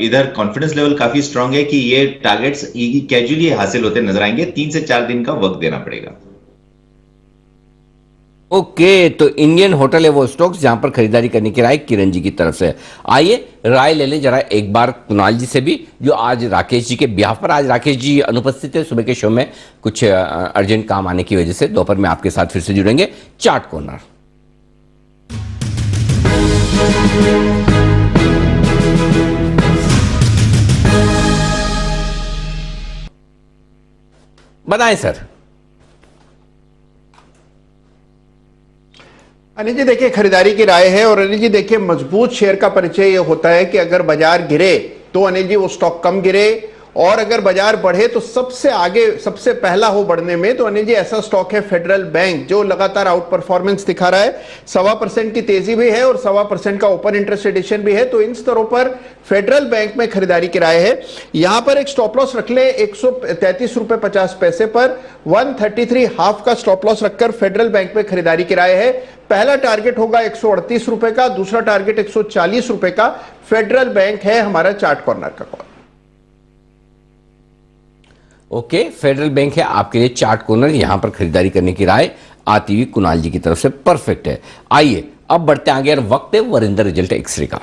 Speaker 3: इधर कॉन्फिडेंस लेवल काफी स्ट्रांग है कि ये टारगेट्स कैजुअली हासिल होते नजर आएंगे। 3 से 4 दिन का वक्त देना पड़ेगा।
Speaker 1: ओके, तो इंडियन होटल है वो स्टॉक्स जहां पर खरीदारी करने की राय किरण जी की तरफ से। आइए राय ले लें जरा एक बार कुणाल जी से भी, जो आज राकेश जी के ब्याह पर, आज राकेश जी अनुपस्थित है सुबह के शो में, कुछ अर्जेंट काम आने की वजह से। दोपहर में आपके साथ फिर से जुड़ेंगे चार्ट कॉर्नर। बताएं सर।
Speaker 2: अनिल जी देखिए, खरीदारी की राय है, और अनिल जी देखिए, मजबूत शेयर का परिचय ये होता है कि अगर बाजार गिरे तो अनिल जी वो स्टॉक कम गिरे, और अगर बाजार बढ़े तो सबसे आगे, सबसे पहला हो बढ़ने में। तो अनिल जी ऐसा स्टॉक है फेडरल बैंक, जो लगातार आउट परफॉर्मेंस दिखा रहा है। 1.25% की तेजी भी है और 1.25% का ओपन इंटरेस्ट एडिशन भी है। तो इन स्तरों पर फेडरल बैंक में खरीदारी की राय है। यहां पर एक स्टॉप लॉस रख ले 133 रुपए 50 पैसे पर, 133 हाफ का स्टॉप लॉस रखकर फेडरल बैंक में खरीदारी की राय है। पहला टारगेट होगा 138 रुपए का, दूसरा टारगेट 140 रुपए का। फेडरल बैंक है हमारा चार्ट कॉर्नर का कॉल।
Speaker 1: ओके, फेडरल बैंक है आपके लिए चार्ट कॉर्नर, यहां पर खरीदारी करने की राय आती हुई कुणाल जी की तरफ से परफेक्ट है। आइए अब बढ़ते आगे, और वक्त है वरिंदर रिजल्ट एक्सरे का।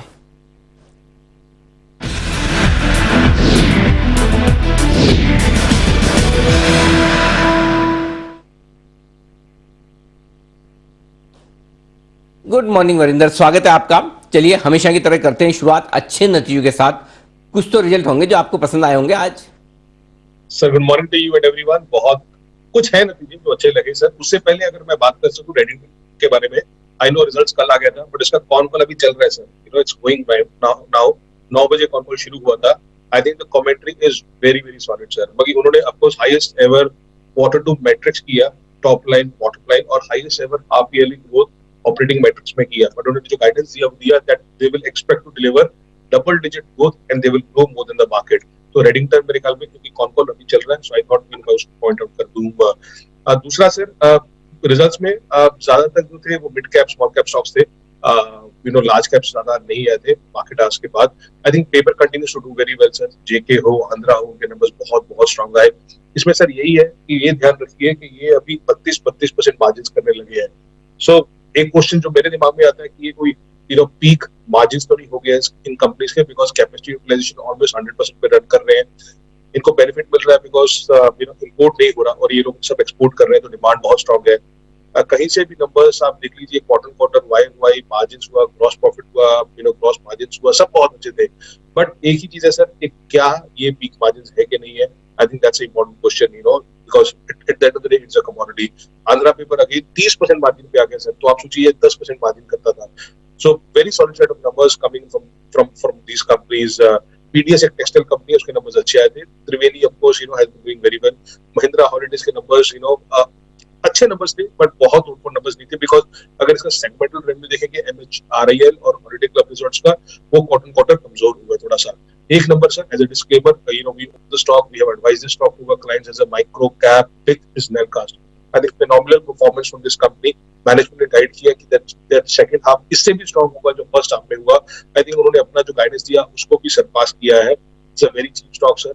Speaker 1: गुड मॉर्निंग वरिंदर, स्वागत है आपका। चलिए हमेशा की तरह करते हैं शुरुआत अच्छे नतीजों के साथ। कुछ तो रिजल्ट होंगे जो आपको पसंद आए होंगे आज।
Speaker 14: Sir good morning to you and everyone. बहुत कुछ है नतीजे जो अच्छे लगे सर। उससे पहले अगर मैं बात कर सकूं रेडिंगटन के बारे में, आई नो रिजल्ट्स कल आ गया था, बट इसका कॉन कॉल अभी चल रहा है sir. You know it's going now 9 बजे कॉन कॉल शुरू हुआ था। I think the commentary is very very solid sir. बाकी उन्होंने of course highest ever Q2 metrics किया, टॉप लाइन बॉटम लाइन, और highest ever half yearly growth operating metrics में किया। बट उन्होंने जो गाइडेंस दिया that they will expect to deliver double digit growth and they will grow more than the market. तो Redington मेरे ख्याल में, क्योंकि कॉन कॉल अभी चल रहा है, सो आई थॉट मैं उसको पॉइंट आउट कर दूंगा। दूसरा सर, रिजल्ट्स में ज्यादातर जो थे वो mid cap small cap stocks थे। यू नो लार्ज कैप्स ज्यादा नहीं आए थे मार्केट आवर्स के बाद। I think paper continues to do very well sir. JK हो, आंध्रा हो, उनके नंबर्स बहुत बहुत स्ट्रांग आए। इसमें सर यही है कि ये ध्यान रखिए कि ये अभी 32% मार्जिन करने लगे हैं। सो एक क्वेश्चन जो मेरे दिमाग में आता है कि ये कोई पीक मार्जिन तो नहीं हो गया इन कंपनीज के, बिकॉज कैपेसिटी यूटिलाइजेशन ऑलमोस्ट 100% पे रन कर रहे हैं। इनको बेनिफिट मिल रहा है बिकॉज इंपोर्ट नहीं हो रहा, और ये लोग सब एक्सपोर्ट कर रहे हैं, तो डिमांड बहुत स्ट्रांग है। कहीं से भी नंबर्स आप देख लीजिए, क्वार्टर वाई मार्जिन हुआ, ग्रॉस प्रॉफिट हुआ, ग्रॉस मार्जिन हुआ, सब बहुत अच्छे थे। बट एक ही चीज है सर, क्या ये पीक मार्जिन है कि नहीं है? I think that's important question, because at the end of the day it's a commodity. Andhra paper again 30% margin पे आ गया सर, तो आप सोचिए 10% मार्जिन करता था। So very solid set of numbers coming from these companies. PDS एक textile company है, उसके नंबर्स अच्छे आए थे। Triveni of course has been doing very well. Mahindra holidays के नंबर्स अच्छे नंबर्स थे, बट बहुत ऊपर नंबर्स नहीं थे, बिकॉज अगर इसका सेगमेंटल रेवेन्यू देखेंगे MHRIL और हॉलिडे क्लब रिजॉर्ट्स का, वो क्वार्टर कमजोर हुआ है थोड़ा सा। एक number sir, as a disclaimer, we own the stock, we have advised the stock to our clients as a micro cap pick is Nelcast. I think phenomenal performance from this company. Management ने guide किया कि that second half इससे भी strong होगा जो first half में हुआ। I think उन्होंने अपना जो गाइडेंस दिया उसको भी सरपास किया है। It's a very cheap stock sir.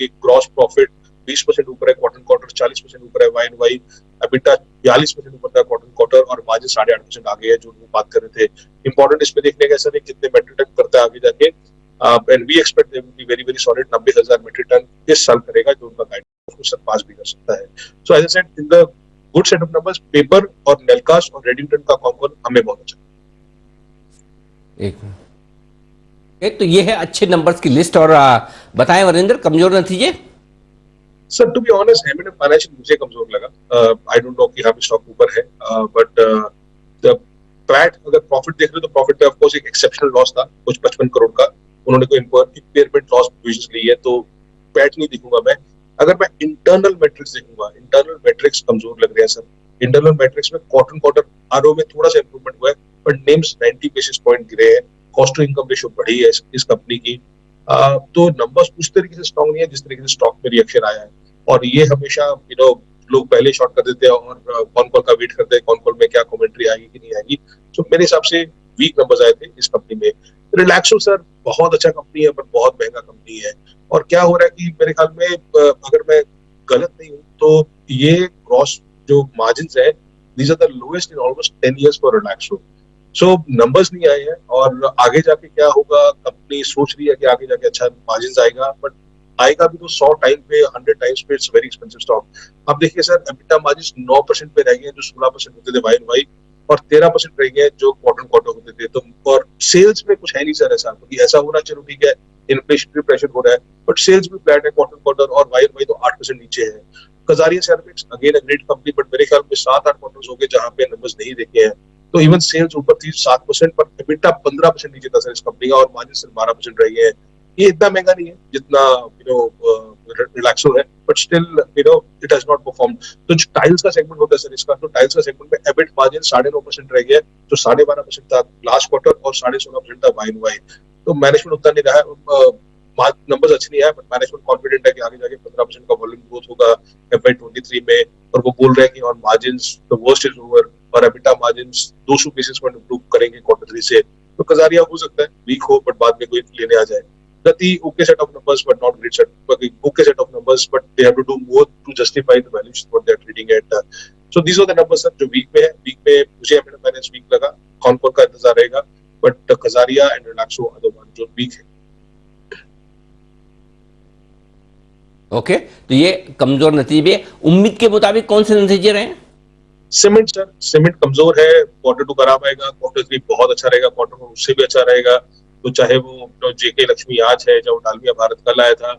Speaker 14: Gross profit 20% ऊपर है क्वार्टर, 40% ऊपर है वाई। EBITDA 42% ऊपर था क्वार्टर, और मार्जिन 8.5% आगे है, जो हम बात कर रहे थे। इंपॉर्टेंट इसमें देखने का सर कितने मेट्रिक टन करता है आगे जाके, and we expect they will be very very solid. 90,000 metric ton इस साल करेगा, जो उनका गाइडेंस उसको सरपास भी कर सकता है। So as I said, in the good set of numbers, paper और नेलकास्ट और रेडिंगटन का कॉम्बो हमें बहुत अच्छा।
Speaker 1: एक तो ये है अच्छे नंबर्स की लिस्ट, और बताएं वरिंदर कमजोर नतीजे।
Speaker 14: Sir to be honest, M&M financial मुझे कमजोर लगा। आई डोंट नो कि हम स्टॉक ऊपर है, बट द पैट, अगर प्रॉफिट देख रहे हो तो प्रॉफिट पे ऑफ कोर्स एक एक्सेप्शनल लॉस था कुछ 55 करोड़ का। उन्होंने कोई इम्पेयरमेंट लॉस प्रोविजंस ली है, तो पैट नहीं दिखूंगा मैं। अगर मैं इंटरनल मैट्रिक्स देखूंगा, इंटरनल मैट्रिक्स कमजोर लग रहे हैं सर। इंटरनल मैट्रिक्स में क्वार्टर आरओ में थोड़ा सा इंप्रूवमेंट हुआ है, बट नेम्स 90 बेसिस पॉइंट गिरे हैं। कॉस्ट टू इनकम रेशियो बढ़ी है इस कंपनी की। तो नंबर्स उस तरीके से स्ट्रांग नहीं है जिस तरीके से स्टॉक में रिएक्शन आया है। और ये हमेशा लोग पहले शॉर्ट कर देते हैं और कॉन कॉल का वेट करते हैं, कॉन कॉल में क्या कमेंट्री आएगी कि नहीं आएगी। तो मेरे हिसाब से वीक नंबर्स आए थे इस कंपनी में। रिलैक्सो सर बहुत अच्छा कंपनी है पर बहुत महंगा कंपनी है। और क्या हो रहा है कि मेरे ख्याल में अगर मैं गलत नहीं हूँ तो ये ग्रॉस जो मार्जिन है these are the lowest in almost 10 years for Relaxo. So numbers नहीं आए हैं और आगे जाके क्या होगा, कंपनी सोच रही है कि आगे जाके अच्छा मार्जिन आएगा, बट आएगा भी तो 100 टाइम पे 100 टाइम्स पे, इट्स वेरी एक्सपेंसिव स्टॉक। अब देखिए सर, एबिटा मार्जिन 9% पे रह गए जो 16% होते थे वाई वाई, और 13% रह गए जो क्वार्टर क्वार्टर होते थे। तो और सेल्स में कुछ है नहीं सर ऐसा, क्योंकि ऐसा होना चलो ठीक है, इन्फ्लेशनरी प्रेशर हो रहा है, बट सेल्स भी फ्लैट है क्वार्टर क्वार्टर, और वाई वाई तो 8% नीचे है। Kajaria ceramics again a great company, but मेरे ख्याल में 7-8 क्वार्टर्स हो गए जहां पे नंबर्स नहीं देखे हैं। तो इवन सेल्स ऊपर थी 7%, पर एबिटा 15% नीचे था सर इस कंपनी का, और मार्जिन सिर्फ 12% रह गए हैं। ये इतना महंगा नहीं है जितना रिलैक्सो है, but still it has not performed. तो जो टाइल्स का सेगमेंट होता है सर इसका, तो टाइल्स का सेगमेंट में एबिट मार्जिन 9.5% रह गया, जो 12.5% था लास्ट क्वार्टर और 16.5% था वाई वाई। तो मैनेजमेंट उतना नहीं रहा है, नंबर्स अच्छे नहीं आए, बट मैनेजमेंट कॉन्फिडेंट है कि आगे जाके 15% का वॉल्यूम ग्रोथ होगा FY23 में, और वो बोल रहे हैं कि और margins the worst is over, और EBITDA margins 200 basis point improve करेंगे Q3 से। तो कजारिया हो सकता है वीक हो, बट बाद में कोई लेने आ जाए। Gati okay set of numbers but not great set, okay set of numbers, but they have to do more to justify the valuation what they are trading at. So these are the numbers sir जो week में है। Week में मुझे eminent finance week लगा, कॉनकोर का इंतजार रहेगा, but Kajaria and Relaxo are the one जो वीक है।
Speaker 1: ओके, तो ये कमजोर नतीजे, उम्मीद के मुताबिक कौन से नतीजे रहे?
Speaker 14: सीमेंट सर, सीमेंट कमजोर है, Q2 खराब आएगा, Q3 बहुत अच्छा रहेगा, Q4 उससे भी अच्छा रहेगा। तो चाहे वो जेके लक्ष्मी आज है, चाहे वो डालमिया भारत कल आया था,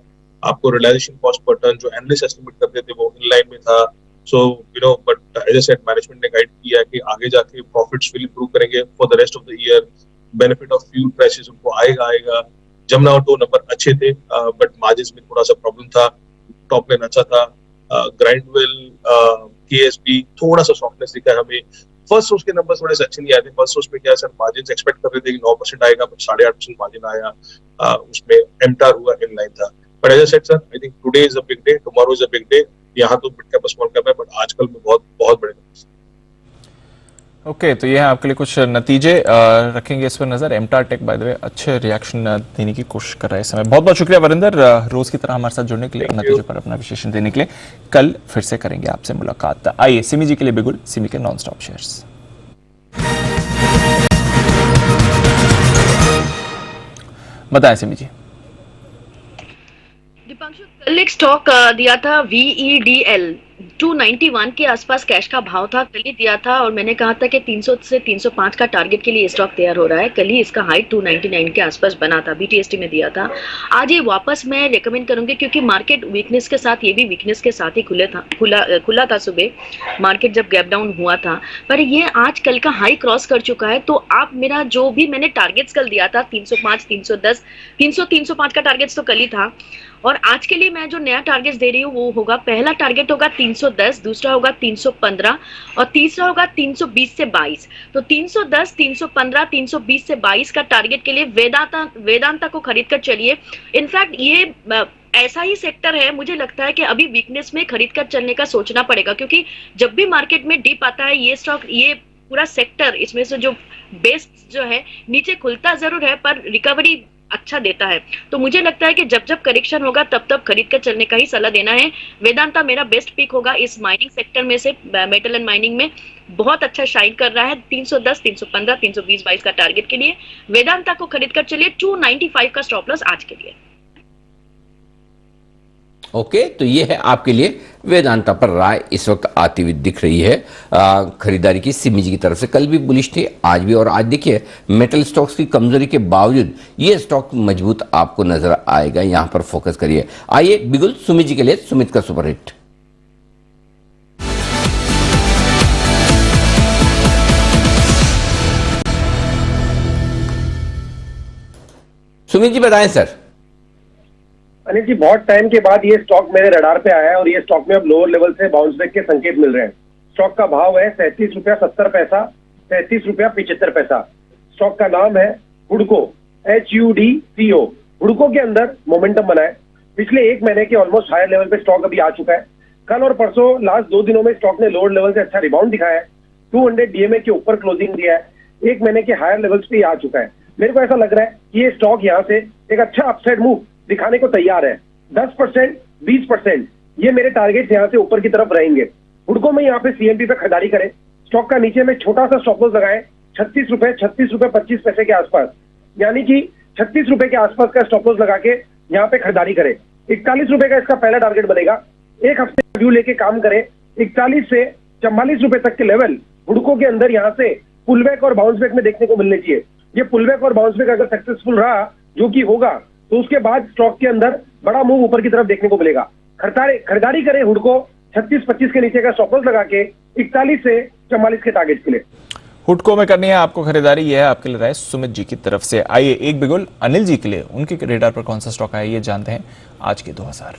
Speaker 14: आपको रियलाइजेशन कॉस्ट पर टन जो एनालिस्ट एस्टिमेट करते थे वो इन लाइन में था। So but as I said, management ने गाइड किया कि आगे जाके प्रॉफिट्स विल इंप्रूव करेंगे for the rest of the year. Benefit of fuel prices उनको आएगा। जमुना ऑटो नंबर अच्छे थे, बट मार्जिन में थोड़ा सा प्रॉब्लम था। टॉप लाइन अच्छा था, ग्राइंडवेल KSP थोड़ा सा सॉफ्टनेस दिखा है हमें। फर्स्ट सोर्स के नंबर थोड़े से अच्छे नहीं आए थे। फर्स्ट सोर्स में क्या सर, मार्जिन एक्सपेक्ट कर रहे थे कि 9% आएगा, बट 8.5% मार्जिन आया, उसमें एमटार हुआ इन लाइन था। But as I said sir, I think today is a big day, tomorrow is a big day. यहाँ तो मिड कैप स्मॉल कैप है, बट आजकल में बहुत बहुत बड़े
Speaker 9: ओके, तो ये है आपके लिए कुछ नतीजे, रखेंगे इस पर नजर। एमटार टेक बाय द वे अच्छे रिएक्शन देने की कोशिश कर रहा है इस समय। बहुत बहुत शुक्रिया वरिंदर, रोज की तरह हमारे साथ जुड़ने के लिए, नतीजों पर अपना विश्लेषण देने के लिए। कल फिर से करेंगे आपसे मुलाकात। आइए सिमी जी के लिए बिगुल, सिमी के नॉन स्टॉप शेयर्स। बताएं सिमी जी।
Speaker 4: दीपांशु, कल एक स्टॉक दिया था VEDL 291 के आसपास कैश का भाव था, कल ही दिया था, और मैंने कहा था कि 300 से 305 का टारगेट के लिए स्टॉक तैयार हो रहा है। कल ही इसका हाई 299 के आसपास बना था, BTST में दिया था। आज ये वापस मैं रेकमेंड करूंगी, क्योंकि मार्केट वीकनेस के साथ, ये भी वीकनेस के साथ ही खुला था सुबह मार्केट जब गैप डाउन हुआ था, पर ये आज कल का हाई क्रॉस कर चुका है। तो आप मेरा जो भी मैंने टारगेट्स कल दिया था 305, 310, 300, 305 का टारगेट्स तो कल ही था, और आज के लिए मैं जो नया टारगेट दे रही हूँ वो होगा, पहला टारगेट होगा 310, दूसरा होगा 315, और तीसरा होगा 320 से 22। तो 310, 315, 320 से 22 का टारगेट के लिए वेदांता को खरीद कर चलिए। इनफैक्ट ये ऐसा ही सेक्टर है, मुझे लगता है कि अभी वीकनेस में खरीद कर चलने का सोचना पड़ेगा, क्योंकि जब भी मार्केट में डिप आता है, ये स्टॉक, ये पूरा सेक्टर, इसमें से जो बेस्ट जो है, नीचे खुलता जरूर है पर रिकवरी अच्छा देता है। तो मुझे लगता है कि जब जब करेक्शन होगा तब खरीद कर चलने का ही सलाह देना है। वेदांता मेरा बेस्ट पिक होगा इस माइनिंग सेक्टर में से, मेटल एंड माइनिंग में बहुत अच्छा शाइन कर रहा है। 310, 315, 320, 22 का टारगेट के लिए वेदांता को खरीद कर चलिए। 295 का स्टॉप लॉस आज के लिए।
Speaker 1: ओके, तो ये है आपके लिए वेदांता पर राय इस वक्त आती हुई दिख रही है खरीदारी की सिमी जी की तरफ से। कल भी बुलिश थे, आज भी, और आज देखिए मेटल स्टॉक्स की कमजोरी के बावजूद ये स्टॉक मजबूत आपको नजर आएगा। यहां पर फोकस करिए। आइए बिगुल सुमित जी के लिए सुमित का सुपरहिट। सुमित जी बताएं सर।
Speaker 6: अनिल जी, बहुत टाइम के बाद ये स्टॉक मेरे रडार पे आया है, और ये स्टॉक में अब लोअर लेवल से बाउंस बैक के संकेत मिल रहे हैं। स्टॉक का भाव है 37 रुपया 70 पैसा, 37 रुपया 75 पैसा। स्टॉक का नाम है हुडको, HUDCO। हुडको के अंदर मोमेंटम बनाए, पिछले एक महीने के ऑलमोस्ट हायर लेवल पे स्टॉक अभी आ चुका है। कल और परसों लास्ट 2 दिनों में स्टॉक ने लोअर लेवल से अच्छा रिबाउंड दिखाया है, 200 DMA के ऊपर क्लोजिंग दिया है। 1 महीने के हायर लेवल्स पे आ चुका है। मेरे को ऐसा लग रहा है कि ये स्टॉक यहाँ से एक अच्छा अपसाइड मूव दिखाने को तैयार है। 10%, 20% ये मेरे टारगेट यहाँ से ऊपर की तरफ रहेंगे। हुडको में यहाँ पे सीएमपी पे खरीदारी करें। स्टॉक का नीचे में छोटा सा स्टॉप लॉस लगाएं 36 रुपए 25 पैसे के आसपास, यानी कि 36 रुपए के आसपास का स्टॉप लॉस लगा के यहाँ पे खरीदारी करें। 41 रुपए का इसका पहला टारगेट बनेगा। एक हफ्ते का व्यू लेके काम करें। 41 से 44 रुपए तक के लेवल हुडको के अंदर यहाँ से पुलबैक और बाउंस बैक में देखने को मिलने चाहिए। ये पुलबैक और बाउंस बैक अगर सक्सेसफुल रहा, जो कि होगा, तो उसके बाद स्टॉक के अंदर बड़ा मूव ऊपर की तरफ देखने को मिलेगा। खरीदारी करें हुडको 36-25 के नीचे का स्टॉप लॉस लगा के 41 से 44 के टारगेट के लिए।
Speaker 9: हुडको में करनी है आपको खरीदारी, यह है आपके लिए राय सुमित जी की तरफ से। आइए एक बिगुल अनिल जी के लिए उनके रेडार पर कौन सा स्टॉक है ये जानते हैं आज के 2000।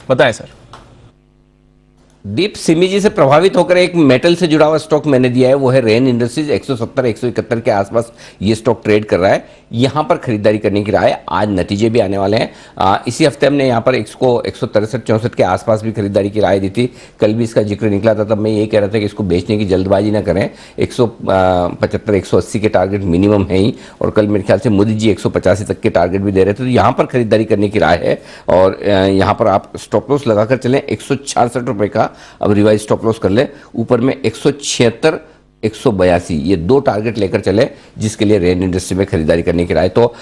Speaker 9: बताएं सर।
Speaker 1: दीप, सिमी जी से प्रभावित होकर एक मेटल से जुड़ा हुआ स्टॉक मैंने दिया है, वो है रेन इंडस्ट्रीज। 170-171 के आसपास ये स्टॉक ट्रेड कर रहा है। यहाँ पर खरीदारी करने की राय है। आज नतीजे भी आने वाले हैं। इसी हफ्ते हमने यहाँ पर इसको 163-64 के आसपास भी खरीदारी की राय दी थी। कल भी इसका जिक्र निकला था, तब मैं ये कह रहा था कि इसको बेचने की जल्दबाजी ना करें। 175-180 के टारगेट मिनिमम है ही, और कल मेरे ख्याल से मोदी जी 185 तक के टारगेट भी दे रहे थे। तो यहाँ पर खरीदारी करने की राय है, और यहाँ पर आप स्टॉप लॉस लगाकर चलें 166 रुपये का। अब रिवाइज स्टॉप लॉस कर ले ऊपर में 176, 182, ये दो टारगेट लेकर चले, जिसके लिए रेन इंडस्ट्री में खरीदारी करने की राय। तो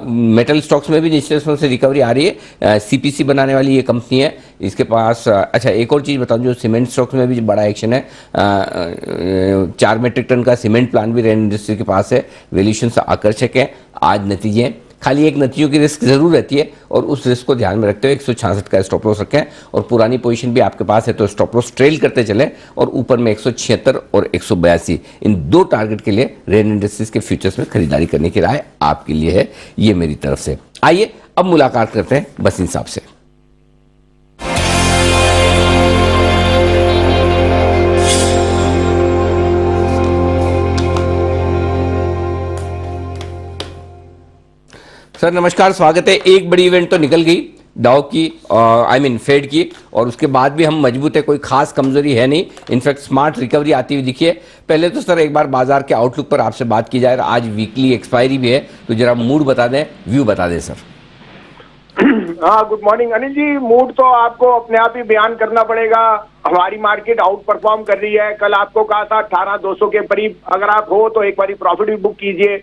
Speaker 1: मेटल स्टॉक्स में भी निचले से रिकवरी आ रही है। सीपीसी बनाने वाली ये कंपनी है, इसके पास अच्छा एक और चीज़ बताऊं, जो सीमेंट स्टॉक्स में भी बड़ा एक्शन है। 4 मीट्रिक टन का सीमेंट प्लांट भी रेन इंडस्ट्री के पास है। वैल्यूएशन से आकर्षक है। आज नतीजे, खाली एक नतीजों की रिस्क जरूर रहती है, और उस रिस्क को ध्यान में रखते हुए 166 का स्टॉप लॉस रखें, और पुरानी पोजीशन भी आपके पास है तो स्टॉप लॉस ट्रेल करते चलें, और ऊपर में 176 और 182 इन दो टारगेट के लिए रेन इंडस्ट्रीज के फ्यूचर्स में खरीदारी करने की राय आपके लिए है, ये मेरी तरफ से। आइए अब मुलाकात करते हैं बसिन साहब से। सर नमस्कार, स्वागत है। एक बड़ी इवेंट तो निकल गई डाउ की, फेड की, और उसके बाद भी हम मजबूत है, कोई खास कमजोरी है नहीं। इनफैक्ट स्मार्ट रिकवरी आती हुई दिखी है। पहले तो सर एक बार बाजार के आउटलुक पर आपसे बात की जाए। आज वीकली एक्सपायरी भी है, तो जरा मूड बता दें, व्यू बता दें सर।
Speaker 15: हाँ, गुड मॉर्निंग अनिल जी। मूड तो आपको अपने आप ही बयान करना पड़ेगा। हमारी मार्केट आउट परफॉर्म कर रही है। कल आपको कहा था 18,200 के करीब अगर आप हो तो एक बारी प्रॉफिट भी बुक कीजिए,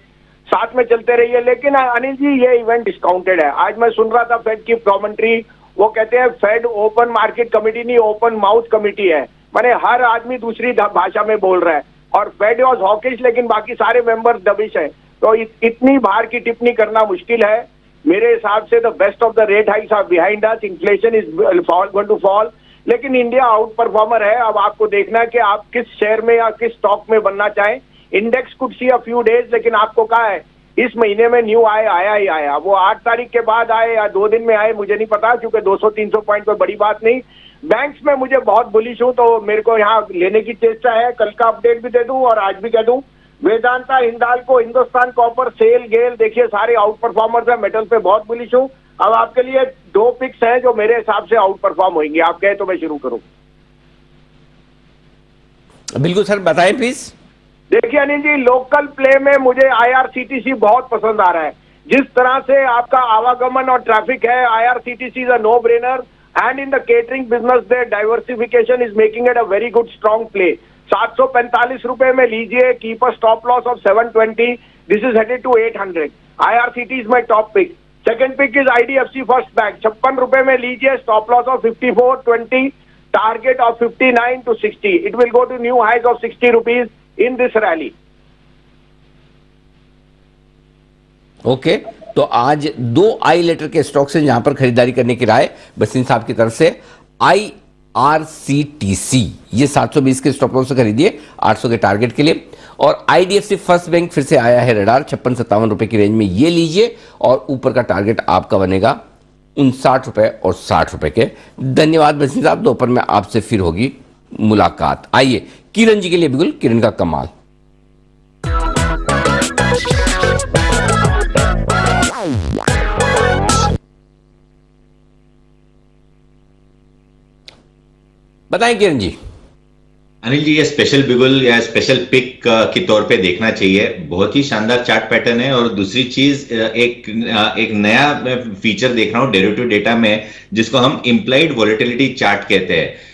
Speaker 15: साथ में चलते रहिए। लेकिन अनिल जी ये इवेंट डिस्काउंटेड है। आज मैं सुन रहा था फेड की कमेंट्री, वो कहते हैं फेड ओपन मार्केट कमेटी नहीं, ओपन माउथ कमेटी है। माने हर आदमी दूसरी भाषा में बोल रहा है, और फेड वॉज हॉकिश लेकिन बाकी सारे मेंबर दबिश है। तो इतनी बाहर की टिप्पणी करना मुश्किल है। मेरे हिसाब से the best of the rate hikes are behind us, inflation is going to fall, लेकिन इंडिया आउट परफॉर्मर है। अब आपको देखना है कि आप किस शेयर में या किस स्टॉक में बनना चाहें। Index could see a few days, लेकिन आपको कहा है इस महीने में न्यू आया ही आया। वो 8 तारीख के बाद आए या 2 दिन में आए मुझे नहीं पता, क्योंकि 200-300 पॉइंट कोई बड़ी बात नहीं। बैंक्स में मुझे बहुत बुलिश हूं, तो मेरे को यहाँ लेने की चेष्टा है। कल का अपडेट भी दे दूं और आज भी कह दूं, वेदांता, हिंदाल्को, हिंदुस्तान कॉपर, सेल, गेल, देखिए सारे आउट परफॉर्मर्स है। मेटल पे बहुत बुलिश हूं। अब आपके लिए 2 पिक्स हैं जो मेरे हिसाब से आउट परफॉर्म होंगे। आप कहे तो मैं शुरू करूं।
Speaker 1: बिल्कुल सर, बताएं प्लीज।
Speaker 15: देखिए अनिल जी, लोकल प्ले में मुझे आईआरसीटीसी बहुत पसंद आ रहा है। जिस तरह से आपका आवागमन और ट्रैफिक है, IRCTC is a no brainer, and in the catering business their diversification is making it a very good strong play. 745 रुपए में लीजिए, keep a stop loss of 720, this is headed to 800। IRCT is my top pick. Second pick is IDFC first bank, 56 रुपए में लीजिए, stop loss of 54.20, target of 59 to 60। It will go to new highs of 60 rupees in this rally.
Speaker 1: Okay, तो आज 2 आई letter के stocks हैं जहां पर खरीदारी करने की राय बसिन साहब की तरफ से। IRCTC ये 720 के स्टॉप लॉस से खरीदिए 800 के टारगेट के लिए, और IDFC फर्स्ट बैंक फिर से आया है रडार, 56-57 रुपए की रेंज में ये लीजिए, और ऊपर का टारगेट आपका बनेगा 59 रुपए और 60 रुपए के। धन्यवाद बसिन साहब, दोपहर में आपसे फिर होगी मुलाकात। आइए किरण जी के लिए बिल्कुल किरण का कमाल। बताएं किरण जी।
Speaker 3: अनिल जी, ये स्पेशल बिगुल या स्पेशल पिक के तौर पे देखना चाहिए। बहुत ही शानदार चार्ट पैटर्न है। और दूसरी चीज, एक नया फीचर देख रहा हूं डेरिवेटिव डेटा में, जिसको हम इम्प्लाइड वोलेटिलिटी चार्ट कहते हैं।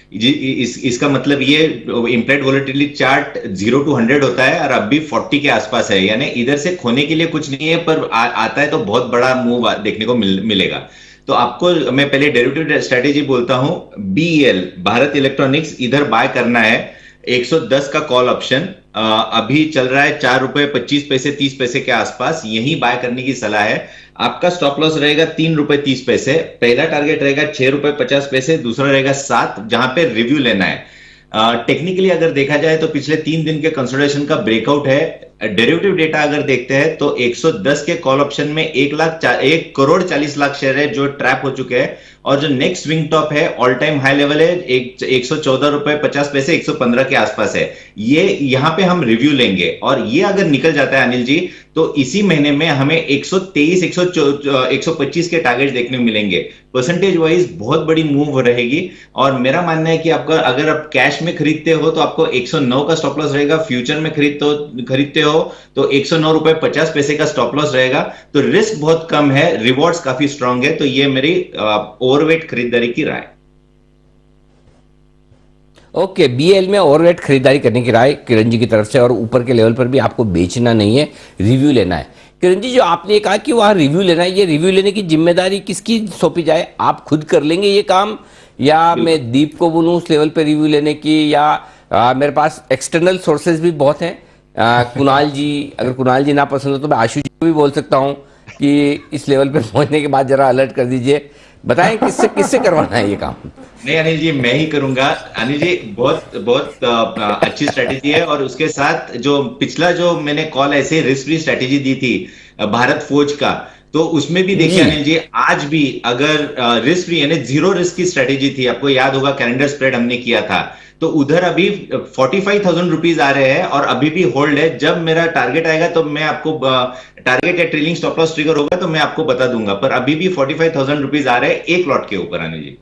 Speaker 3: इसका मतलब ये इम्प्लाइड वोलेटिलिटी चार्ट 0 to 100 होता है और अब भी 40 के आसपास है, यानी इधर से खोने के लिए कुछ नहीं है, पर आता है तो बहुत बड़ा मूव देखने को मिलेगा। तो आपको मैं पहले डेरिवेटिव स्ट्रेटेजी बोलता हूं। BEL, भारत इलेक्ट्रॉनिक्स, इधर बाय करना है। 110 का कॉल ऑप्शन अभी चल रहा है 4 रुपए 25 पैसे 30 पैसे के आसपास, यही बाय करने की सलाह है। आपका स्टॉप लॉस रहेगा 3 रुपए 30 पैसे, पहला टारगेट रहेगा 6 रुपए 50 पैसे, दूसरा रहेगा 7, जहां पे रिव्यू लेना है। टेक्निकली अगर देखा जाए तो पिछले 3 दिन के कंसोलिडेशन का ब्रेकआउट है। डेरिवेटिव डेटा अगर देखते हैं तो 110 के कॉल ऑप्शन में 1 करोड़ 40 लाख शेयर है जो ट्रैप हो चुके हैं। और जो नेक्स्ट स्विंग टॉप है, ऑल टाइम हाई लेवल है 114 रुपए 50 पैसे, 115 के आसपास है। ये यहां पे हम रिव्यू लेंगे और ये अगर निकल जाता है अनिल जी, तो इसी महीने में हमें 123 125 के टारगेट देखने को मिलेंगे। परसेंटेज वाइज बहुत बड़ी मूव रहेगी। और मेरा मानना है कि आपका, अगर आप कैश में खरीदते हो तो आपको 109 का स्टॉप लॉस रहेगा, फ्यूचर में खरीदते हो तो 109 रुपए 50 पैसे का स्टॉप लॉस रहेगा। तो रिस्क बहुत कम है, रिवॉर्ड्स काफी स्ट्रांग है। तो ये मेरी ओवरवेट खरीदारी की राय।
Speaker 1: ओके, BEL में ओवरवेट खरीदारी करने की राय किरण जी की तरफ से, और ऊपर के लेवल पर भी आपको बेचना नहीं है, रिव्यू लेना है। किरण जी, जो आपने कहा कि वहां रिव्यू लेना है, ये रिव्यू लेने की जिम्मेदारी किसकी सौंपी जाए? आप खुद कर लेंगे ये काम, या मैं दीप को बोलूं उस लेवल पे रिव्यू लेने की, या मेरे पास एक्सटर्नल सोर्सेज भी बहुत हैं। कुणाल जी, अगर कुणाल जी ना पसंद हो तो मैं आशु जी को भी बोल सकता हूं कि इस लेवल पे पहुंचने के बाद जरा अलर्ट कर दीजिए। बताएं किससे करवाना है ये काम?
Speaker 3: नहीं अनिल जी, मैं ही करूंगा। अनिल जी, बहुत बहुत अच्छी स्ट्रेटेजी है। और उसके साथ जो पिछला जो मैंने कॉल ऐसे रिस्क फ्री स्ट्रेटेजी दी थी भारत फोर्ज का, तो उसमें भी देखिए अनिल जी, आज भी अगर रिस्क फ्री यानी जीरो रिस्क की स्ट्रेटेजी थी, आपको याद होगा कैलेंडर स्प्रेड हमने किया था, तो उधर अभी 45,000 रुपीज आ रहे हैं और अभी भी होल्ड है। जब मेरा टारगेट आएगा तो मैं आपको, टारगेट या ट्रेलिंग स्टॉप लॉस ट्रिगर होगा तो मैं आपको बता दूंगा, पर अभी भी 45,000 रुपीज आ रहे हैं एक लॉट के ऊपर अनिल जी।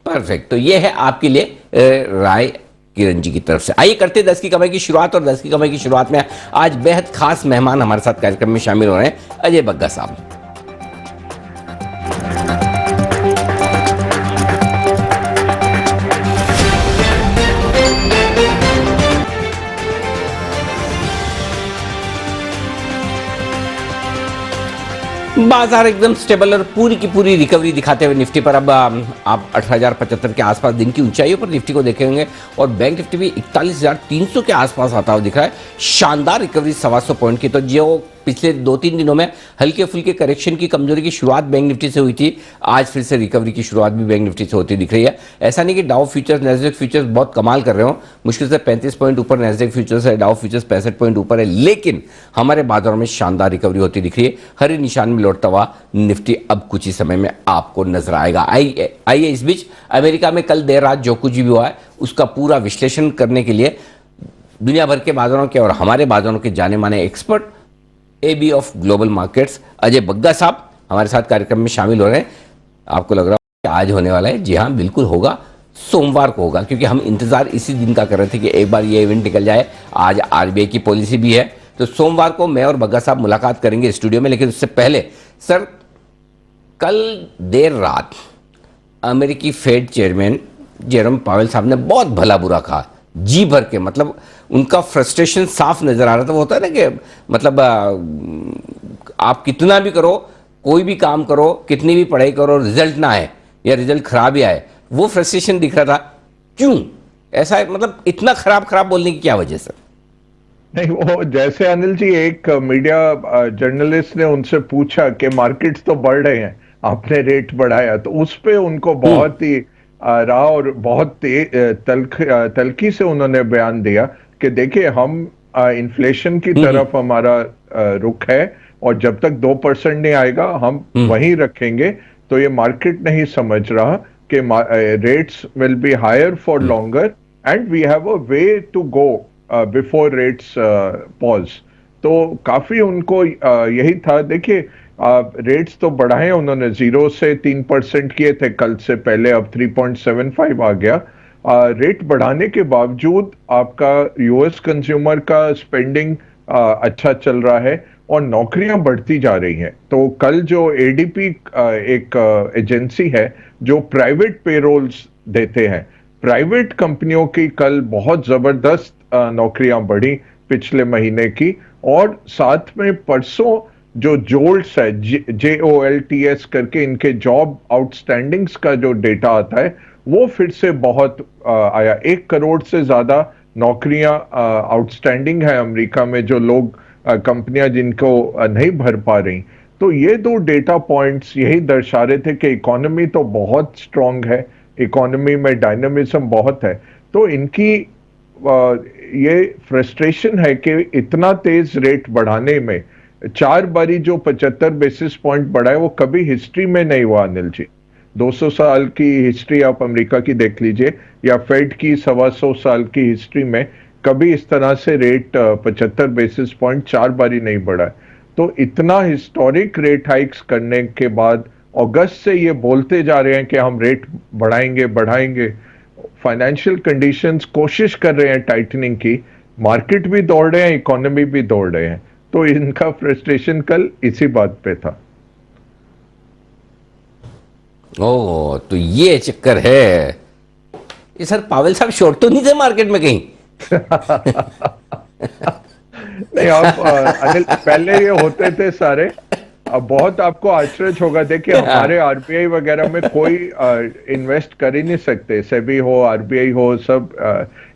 Speaker 1: परफेक्ट। तो ये है आपके लिए राय किरण जी की तरफ से। आइए करते 10 की कमाई की शुरुआत। और 10 की कमाई की शुरुआत में आज बेहद खास मेहमान हमारे साथ कार्यक्रम में शामिल हो रहे हैं, अजय बग्गा साहब। बाजार एकदम स्टेबल और पूरी की पूरी रिकवरी दिखाते हुए निफ्टी पर अब आप 18,075 के आसपास दिन की ऊंचाइयों पर निफ्टी को देखेंगे। और बैंक निफ्टी भी 41,300 के आसपास आता हुआ दिख रहा है। शानदार रिकवरी 125 पॉइंट की। तो जो पिछले 2-3 दिनों में हल्के फुल्के करेक्शन की, कमजोरी की शुरुआत बैंक निफ्टी से हुई थी, आज फिर से रिकवरी की शुरुआत भी बैंक निफ्टी से होती दिख रही है। ऐसा नहीं कि डाउ फ्यूचर्स, नैस्डैक फ्यूचर्स बहुत कमाल कर रहे हो, मुश्किल से 35 पॉइंट ऊपर नैस्डैक फ्यूचर्स है, डाउ फ्यूचर्स 65 पॉइंट ऊपर है, लेकिन हमारे बाजारों में शानदार रिकवरी होती दिख रही है। हरे निशान में लौटता हुआ निफ्टी अब कुछ ही समय में आपको नजर आएगा। आइए इस बीच अमेरिका में कल देर रात जो कुछ भी हुआ है उसका पूरा विश्लेषण करने के लिए दुनिया भर के बाजारों के और हमारे बाजारों के जाने माने expert AB of global markets Ajay Bagga साहब हमारे साथ कार्यक्रम में शामिल हो रहे हैं। आपको लग रहा है कि आज होने वाला है? जी हाँ, बिल्कुल होगा, सोमवार को होगा, क्योंकि हम इंतजार इसी दिन का कर रहे थे कि एक बार ये इवेंट निकल जाए। आज RBI की पॉलिसी भी है, तो सोमवार को मैं और बग्गा साहब मुलाकात करेंगे स्टूडियो में। लेकिन उससे पहले सर, कल देर रात अमेरिकी फेड चेयरमैन जेरोम पावेल साहब ने बहुत भला बुरा कहा, जी भर के, मतलब उनका फ्रस्ट्रेशन साफ नजर आ रहा था। वो होता है ना कि मतलब आप कितना भी करो, कोई भी काम करो, कितनी भी पढ़ाई करो, रिजल्ट ना आए या रिजल्ट खराब ही आए, वो फ्रस्ट्रेशन दिख रहा था। क्यों ऐसा, मतलब इतना खराब बोलने की क्या वजह सर?
Speaker 16: नहीं, वो जैसे अनिल जी, एक मीडिया जर्नलिस्ट ने उनसे पूछा कि मार्केट्स तो बढ़ रहे हैं, आपने रेट बढ़ाया, तो उस पे उनको बहुत ही रहा और बहुत तल्खी से उन्होंने बयान दिया कि देखिए, हम इन्फ्लेशन की तरफ हमारा रुख है और जब तक 2% नहीं आएगा हम वहीं रखेंगे। तो ये मार्केट नहीं समझ रहा कि rates will be higher for longer and we have a way to go before rates pause. तो काफी उनको यही था। देखिए, रेट्स तो बढ़ाए उन्होंने, 0 से 3% किए थे कल से पहले, अब 3.75 आ गया। रेट बढ़ाने के बावजूद आपका यूएस कंज्यूमर का स्पेंडिंग अच्छा चल रहा है और नौकरियां बढ़ती जा रही हैं। तो कल जो एडीपी एक एजेंसी है जो प्राइवेट पेरोल्स देते हैं, प्राइवेट कंपनियों की कल बहुत जबरदस्त नौकरियां बढ़ी पिछले महीने की, और साथ में परसों जो जोल्ट्स है, JOLTS करके इनके जॉब आउटस्टैंडिंग्स का जो डेटा आता है वो फिर से बहुत आया। 1 करोड़ से ज्यादा नौकरियां आउटस्टैंडिंग है अमेरिका में, जो लोग कंपनियां जिनको नहीं भर पा रही। तो ये 2 डेटा पॉइंट्स यही दर्शा रहे थे कि इकोनॉमी तो बहुत स्ट्रांग है, इकोनॉमी में डायनामिज्म बहुत है। तो इनकी ये फ्रस्ट्रेशन है कि इतना तेज रेट बढ़ाने में 4 बारी जो 75 बेसिस पॉइंट बढ़ा है वो कभी हिस्ट्री में नहीं हुआ अनिल जी। 200 साल की हिस्ट्री आप अमेरिका की देख लीजिए, या फेड की 125 साल की हिस्ट्री में कभी इस तरह से रेट 75 बेसिस पॉइंट 4 बारी नहीं बढ़ा है। तो इतना हिस्टोरिक रेट हाइक्स करने के बाद अगस्त से ये बोलते जा रहे हैं कि हम रेट बढ़ाएंगे बढ़ाएंगे, फाइनेंशियल कंडीशंस कोशिश कर रहे हैं टाइटनिंग की, मार्केट भी दौड़ रहे हैं, इकोनॉमी भी दौड़ रहे हैं। तो इनका फ्रस्ट्रेशन कल इसी बात पे था।
Speaker 1: ओह, तो ये चक्कर है। ये सर पावेल साहब शॉर्ट तो नहीं थे मार्केट में कहीं?
Speaker 16: नहीं, आप अनिल पहले ये होते थे सारे। अब बहुत आपको आश्चर्य होगा, देखिए हमारे आरबीआई वगैरह में कोई इन्वेस्ट कर ही नहीं सकते, सेबी हो, आरबीआई हो, सब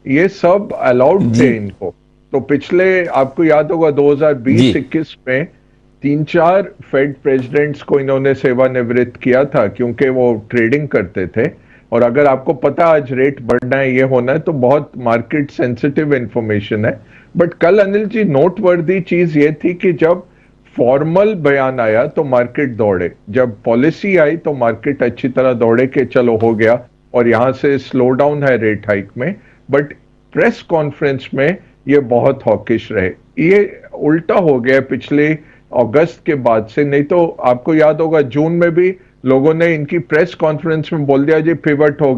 Speaker 16: ये सब अलाउड थे इनको। तो पिछले आपको याद होगा 2020-21 में 3-4 फेड प्रेसिडेंट्स को इन्होंने सेवानिवृत्त किया था क्योंकि वो ट्रेडिंग करते थे। और अगर आपको पता आज रेट बढ़ना है, ये होना है, तो बहुत मार्केट सेंसिटिव इंफॉर्मेशन है। बट कल अनिल जी नोटवर्दी चीज ये थी कि जब फॉर्मल बयान आया तो मार्केट दौड़े, जब पॉलिसी आई तो मार्केट अच्छी तरह दौड़े कि चलो हो गया, और यहां से स्लो डाउन है रेट हाइक में। बट प्रेस कॉन्फ्रेंस में ये बहुत हॉकिश रहे। ये उल्टा हो गया पिछले अगस्त के बाद से। नहीं तो आपको याद होगा जून में भी लोगों ने इनकी प्रेस कॉन्फ्रेंस में बोल दिया जी पिवट हो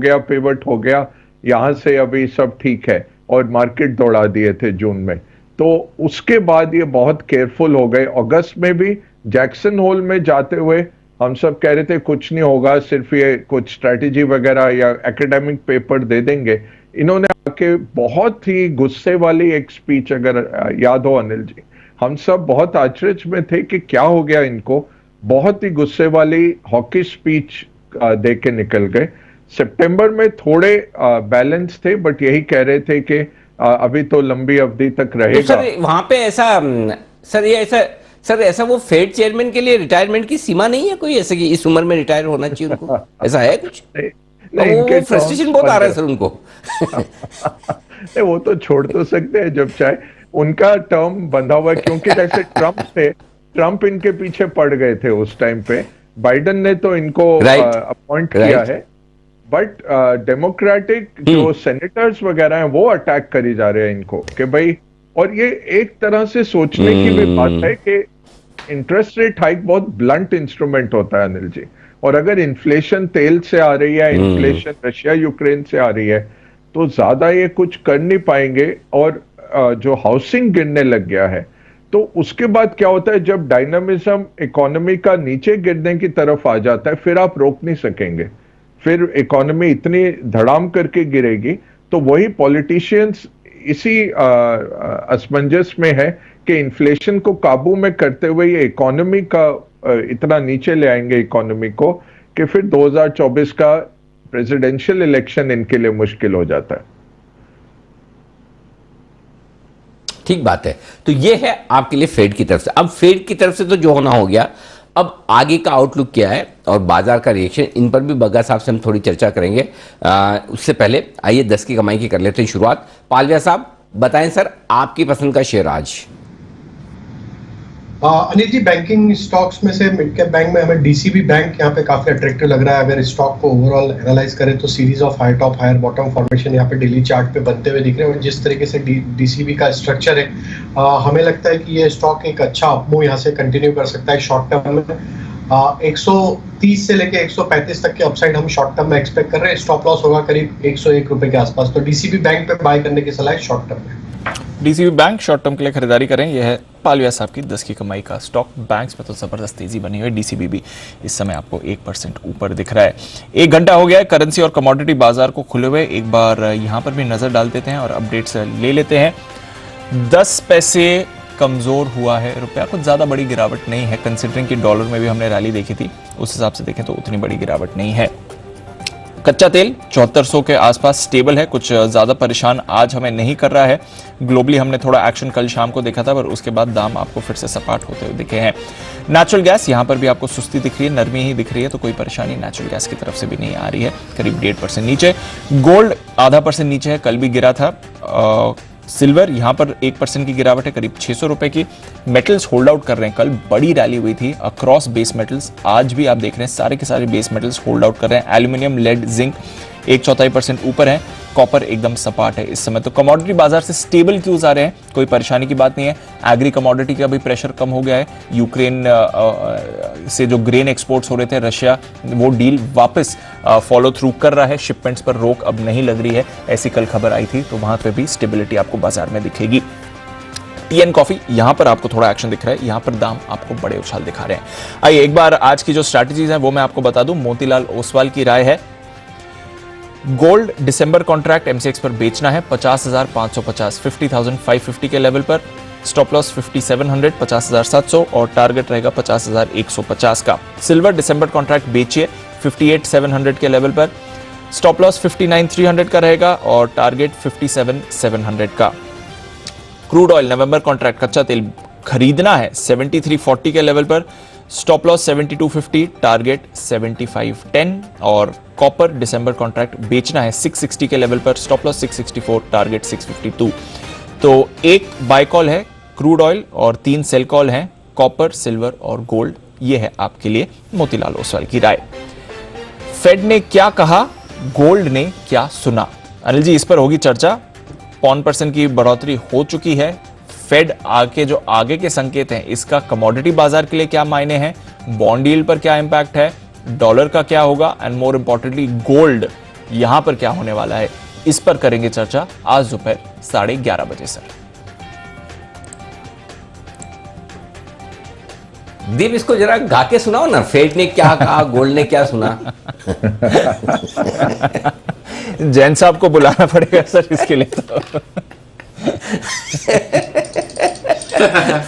Speaker 16: गया, यहां से अभी सब ठीक है, और मार्केट दौड़ा दिए थे जून में। तो उसके बाद ये बहुत केयरफुल हो गए। अगस्त में भी जैक्सन होल में जाते हुए हम सब कह रहे थे कुछ नहीं होगा, सिर्फ ये कुछ स्ट्रैटेजी वगैरह या एकेडमिक पेपर दे देंगे। इन्होंने आके बहुत ही गुस्से वाली एक स्पीच, अगर याद हो अनिल जी, हम सब बहुत आश्चर्य में थे कि क्या हो गया इनको। बहुत ही गुस्से वाली हॉकी स्पीच दे के निकल गए। सितंबर में थोड़े बैलेंस थे, बट यही कह रहे थे कि अभी तो लंबी अवधि तक रहेगा।
Speaker 1: तो सर वहां पे ऐसा ऐसा वो फेड चेयरमैन के लिए रिटायरमेंट की सीमा नहीं है कोई, ऐसे कि इस उम्र में रिटायर होना चाहिए उनको, ऐसा है कुछ?
Speaker 16: नहीं,
Speaker 1: वो फ्रस्ट्रेशन बहुत आ रहा है सर उनको।
Speaker 16: नहीं, वो तो छोड़ तो सकते हैं जब चाहे, उनका टर्म बंधा हुआ है। क्योंकि जैसे ट्रंप इनके पीछे पड़ गए थे उस टाइम पे, बाइडन ने तो इनको अपॉइंट किया है, बट डेमोक्रेटिक जो सेनेटर्स वगैरह हैं वो अटैक करी जा रहे हैं इनको कि भाई। और ये एक तरह से सोचने की भी बात है कि इंटरेस्ट रेट हाइक बहुत ब्लंट इंस्ट्रूमेंट होता है अनिल जी, और अगर इन्फ्लेशन तेल से आ रही है, इन्फ्लेशन रशिया यूक्रेन से आ रही है, तो ज्यादा ये कुछ कर नहीं पाएंगे। और जो हाउसिंग गिरने लग गया है, तो उसके बाद क्या होता है, जब डायनामिज्म इकोनॉमी का नीचे गिरने की तरफ आ जाता है, फिर आप रोक नहीं सकेंगे, फिर इकोनॉमी इतनी धड़ाम करके गिरेगी। तो वही पॉलिटिशियंस इसी असमंजस में है कि इन्फ्लेशन को काबू में करते हुए ये इकोनॉमी का इतना नीचे ले आएंगे इकोनॉमी को कि फिर 2024 का प्रेसिडेंशियल इलेक्शन इनके लिए मुश्किल हो जाता है।
Speaker 1: ठीक बात है। तो ये है आपके लिए फेड की तरफ से। अब फेड की तरफ से तो जो होना हो गया, अब आगे का आउटलुक क्या है और बाजार का रिएक्शन, इन पर भी बग्गा साहब से हम थोड़ी चर्चा करेंगे। उससे पहले आइए 10 की कमाई की कर लेते हैं शुरुआत। पालविया साहब बताएं सर, आपकी पसंद का शेयर आज।
Speaker 7: अनिल जी, बैंकिंग स्टॉक्स में से मिड कैप बैंक में हमें डीसीबी बैंक यहाँ पे काफी अट्रैक्टिव लग रहा है। अगर स्टॉक को ओवरऑल एनालाइज करें तो series of high top higher bottom formation यहाँ पे डेली चार्ट पे बनते हुए दिख रहे हैं। जिस तरीके से डीसीबी का स्ट्रक्चर है, हमें लगता है कि ये स्टॉक एक अच्छा अपमूव यहाँ से कंटिन्यू कर सकता है शॉर्ट टर्म में। 130 से लेके 135 तक के अपसाइड हम शॉर्ट टर्म में एक्सपेक्ट कर रहे हैं। स्टॉप लॉस होगा करीब 101 रुपए के आसपास। तो डीसीबी बैंक पे बाय करने की सलाह है शॉर्ट टर्म में।
Speaker 9: डीसीबी बैंक शॉर्ट टर्म के लिए खरीदारी करें। यह है पालविया साहब की 10 की कमाई का स्टॉक। बैंक्स में तो जबरदस्त तेजी बनी हुई है। डीसीबी भी इस समय आपको 1% ऊपर दिख रहा है। 1 घंटा हो गया है करेंसी और कमोडिटी बाजार को खुले हुए। एक बार यहां पर भी नजर डाल देते हैं और अपडेट्स ले लेते हैं। 10 पैसे कमजोर हुआ है रुपया। कुछ ज्यादा बड़ी गिरावट नहीं है, कंसिडरिंग कि डॉलर में भी हमने रैली देखी थी, उस हिसाब से देखें तो उतनी बड़ी गिरावट नहीं है। कच्चा तेल 7400 के आसपास स्टेबल है, कुछ ज्यादा परेशान आज हमें नहीं कर रहा है। ग्लोबली हमने थोड़ा एक्शन कल शाम को देखा था, पर उसके बाद दाम आपको फिर से सपाट होते हुए दिखे हैं। नेचुरल गैस यहां पर भी आपको सुस्ती दिख रही है, नरमी ही दिख रही है, तो कोई परेशानी नेचुरल गैस की तरफ से भी नहीं आ रही है। करीब 1.5% नीचे। गोल्ड आधा % नीचे है, कल भी गिरा था। सिल्वर यहां पर 1% की गिरावट है, करीब 600 रुपए की। मेटल्स होल्ड आउट कर रहे हैं। कल बड़ी रैली हुई थी अक्रॉस बेस मेटल्स, आज भी आप देख रहे हैं सारे के सारे बेस मेटल्स होल्ड आउट कर रहे हैं। एल्यूमिनियम, लेड, जिंक 1/4% ऊपर है। कॉपर एकदम सपाट है इस समय। तो कमोडिटी बाजार से स्टेबल क्यूज आ रहे हैं, कोई परेशानी की बात नहीं है। एग्री कमोडिटी का भी प्रेशर कम हो गया है। यूक्रेन से जो ग्रेन एक्सपोर्ट्स हो रहे थे रशिया, वो डील वापस फॉलो थ्रू कर रहा है। शिपमेंट्स पर रोक अब नहीं लग रही है, ऐसी कल खबर आई थी, तो वहां पे भी स्टेबिलिटी आपको बाजार में दिखेगी। टी एंड कॉफी यहां पर आपको थोड़ा एक्शन दिख रहा है, यहां पर दाम आपको बड़े उछाल दिखा रहे हैं। आइए एक बार आज की जो स्ट्रैटेजीज है वो मैं आपको बता दूं। मोतीलाल ओसवाल की राय है गोल्ड दिसंबर कॉन्ट्रैक्ट एमसीएक्स पर बेचना है 50,550 50,550 के लेवल पर। स्टॉप लॉस 5700 50,700 और टारगेट रहेगा 50,150 का। सिल्वर दिसंबर कॉन्ट्रैक्ट बेचिए 58,700 के लेवल पर। स्टॉप लॉस 59,300 का रहेगा और टारगेट 57,700 का। क्रूड ऑयल नवंबर कॉन्ट्रैक्ट कच्चा तेल खरीदना है 7340 के लेवल पर। स्टॉप लॉस 7250, टारगेट 7510 और कॉपर दिसंबर कॉन्ट्रैक्ट बेचना है 660 के लेवल पर। Stop loss 664, target 652। तो एक बाय कॉल है क्रूड ऑयल और 3 सेल कॉल हैं कॉपर, सिल्वर और गोल्ड। ये है आपके लिए मोतीलाल ओसवाल की राय। फेड ने क्या कहा, गोल्ड ने क्या सुना? अनिल जी इस पर होगी चर्चा। 0.5% की बढ़ोतरी हो चुकी है। फेड आगे आगे के संकेत हैं, इसका कमोडिटी बाजार के लिए क्या मायने हैं, बॉन्ड यील्ड पर क्या इंपैक्ट है, डॉलर का क्या होगा एंड मोर इंपॉर्टेंटली गोल्ड यहां पर क्या होने वाला है, इस पर करेंगे चर्चा आज दोपहर 11:30 बजे। सर
Speaker 1: दीप इसको जरा गा के सुनाओ ना, फेड ने क्या कहा, गोल्ड ने क्या सुना।
Speaker 9: जैन साहब को बुलाना पड़ेगा सर इसके लिए तो।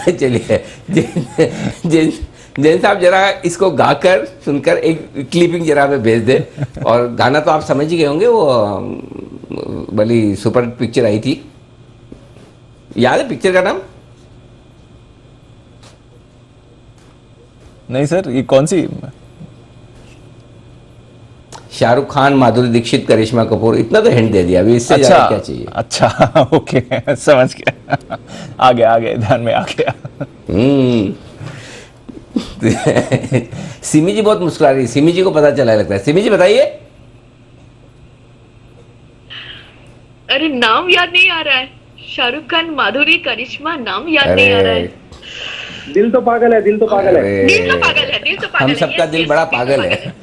Speaker 1: चलिए जैन साहब जरा इसको गाकर सुनकर एक क्लिपिंग जरा में भेज दे। और गाना तो आप समझ ही गए होंगे, वो बड़ी सुपर पिक्चर आई थी, याद है पिक्चर का नाम?
Speaker 9: नहीं सर, ये कौन सी?
Speaker 1: शाहरुख खान, माधुरी दीक्षित, करिश्मा कपूर। इतना तो हिंट दे दिया, अभी इससे ज्यादा क्या चाहिए?
Speaker 9: अच्छा ओके, समझ गया, आ गया ध्यान में आ गया।
Speaker 1: सिमी जी बहुत मुस्कुरा रही है, सिमी जी को पता चला लगता है। सिमी जी बताइए।
Speaker 4: अरे नाम याद नहीं आ रहा है। शाहरुख खान, माधुरी, करिश्मा, नाम याद नहीं आ रहा है।
Speaker 6: दिल तो पागल है, दिल तो पागल है।
Speaker 4: दिल तो पागल है, दिल तो पागल
Speaker 1: हम
Speaker 4: है।
Speaker 1: सबका दिल बड़ा पागल है।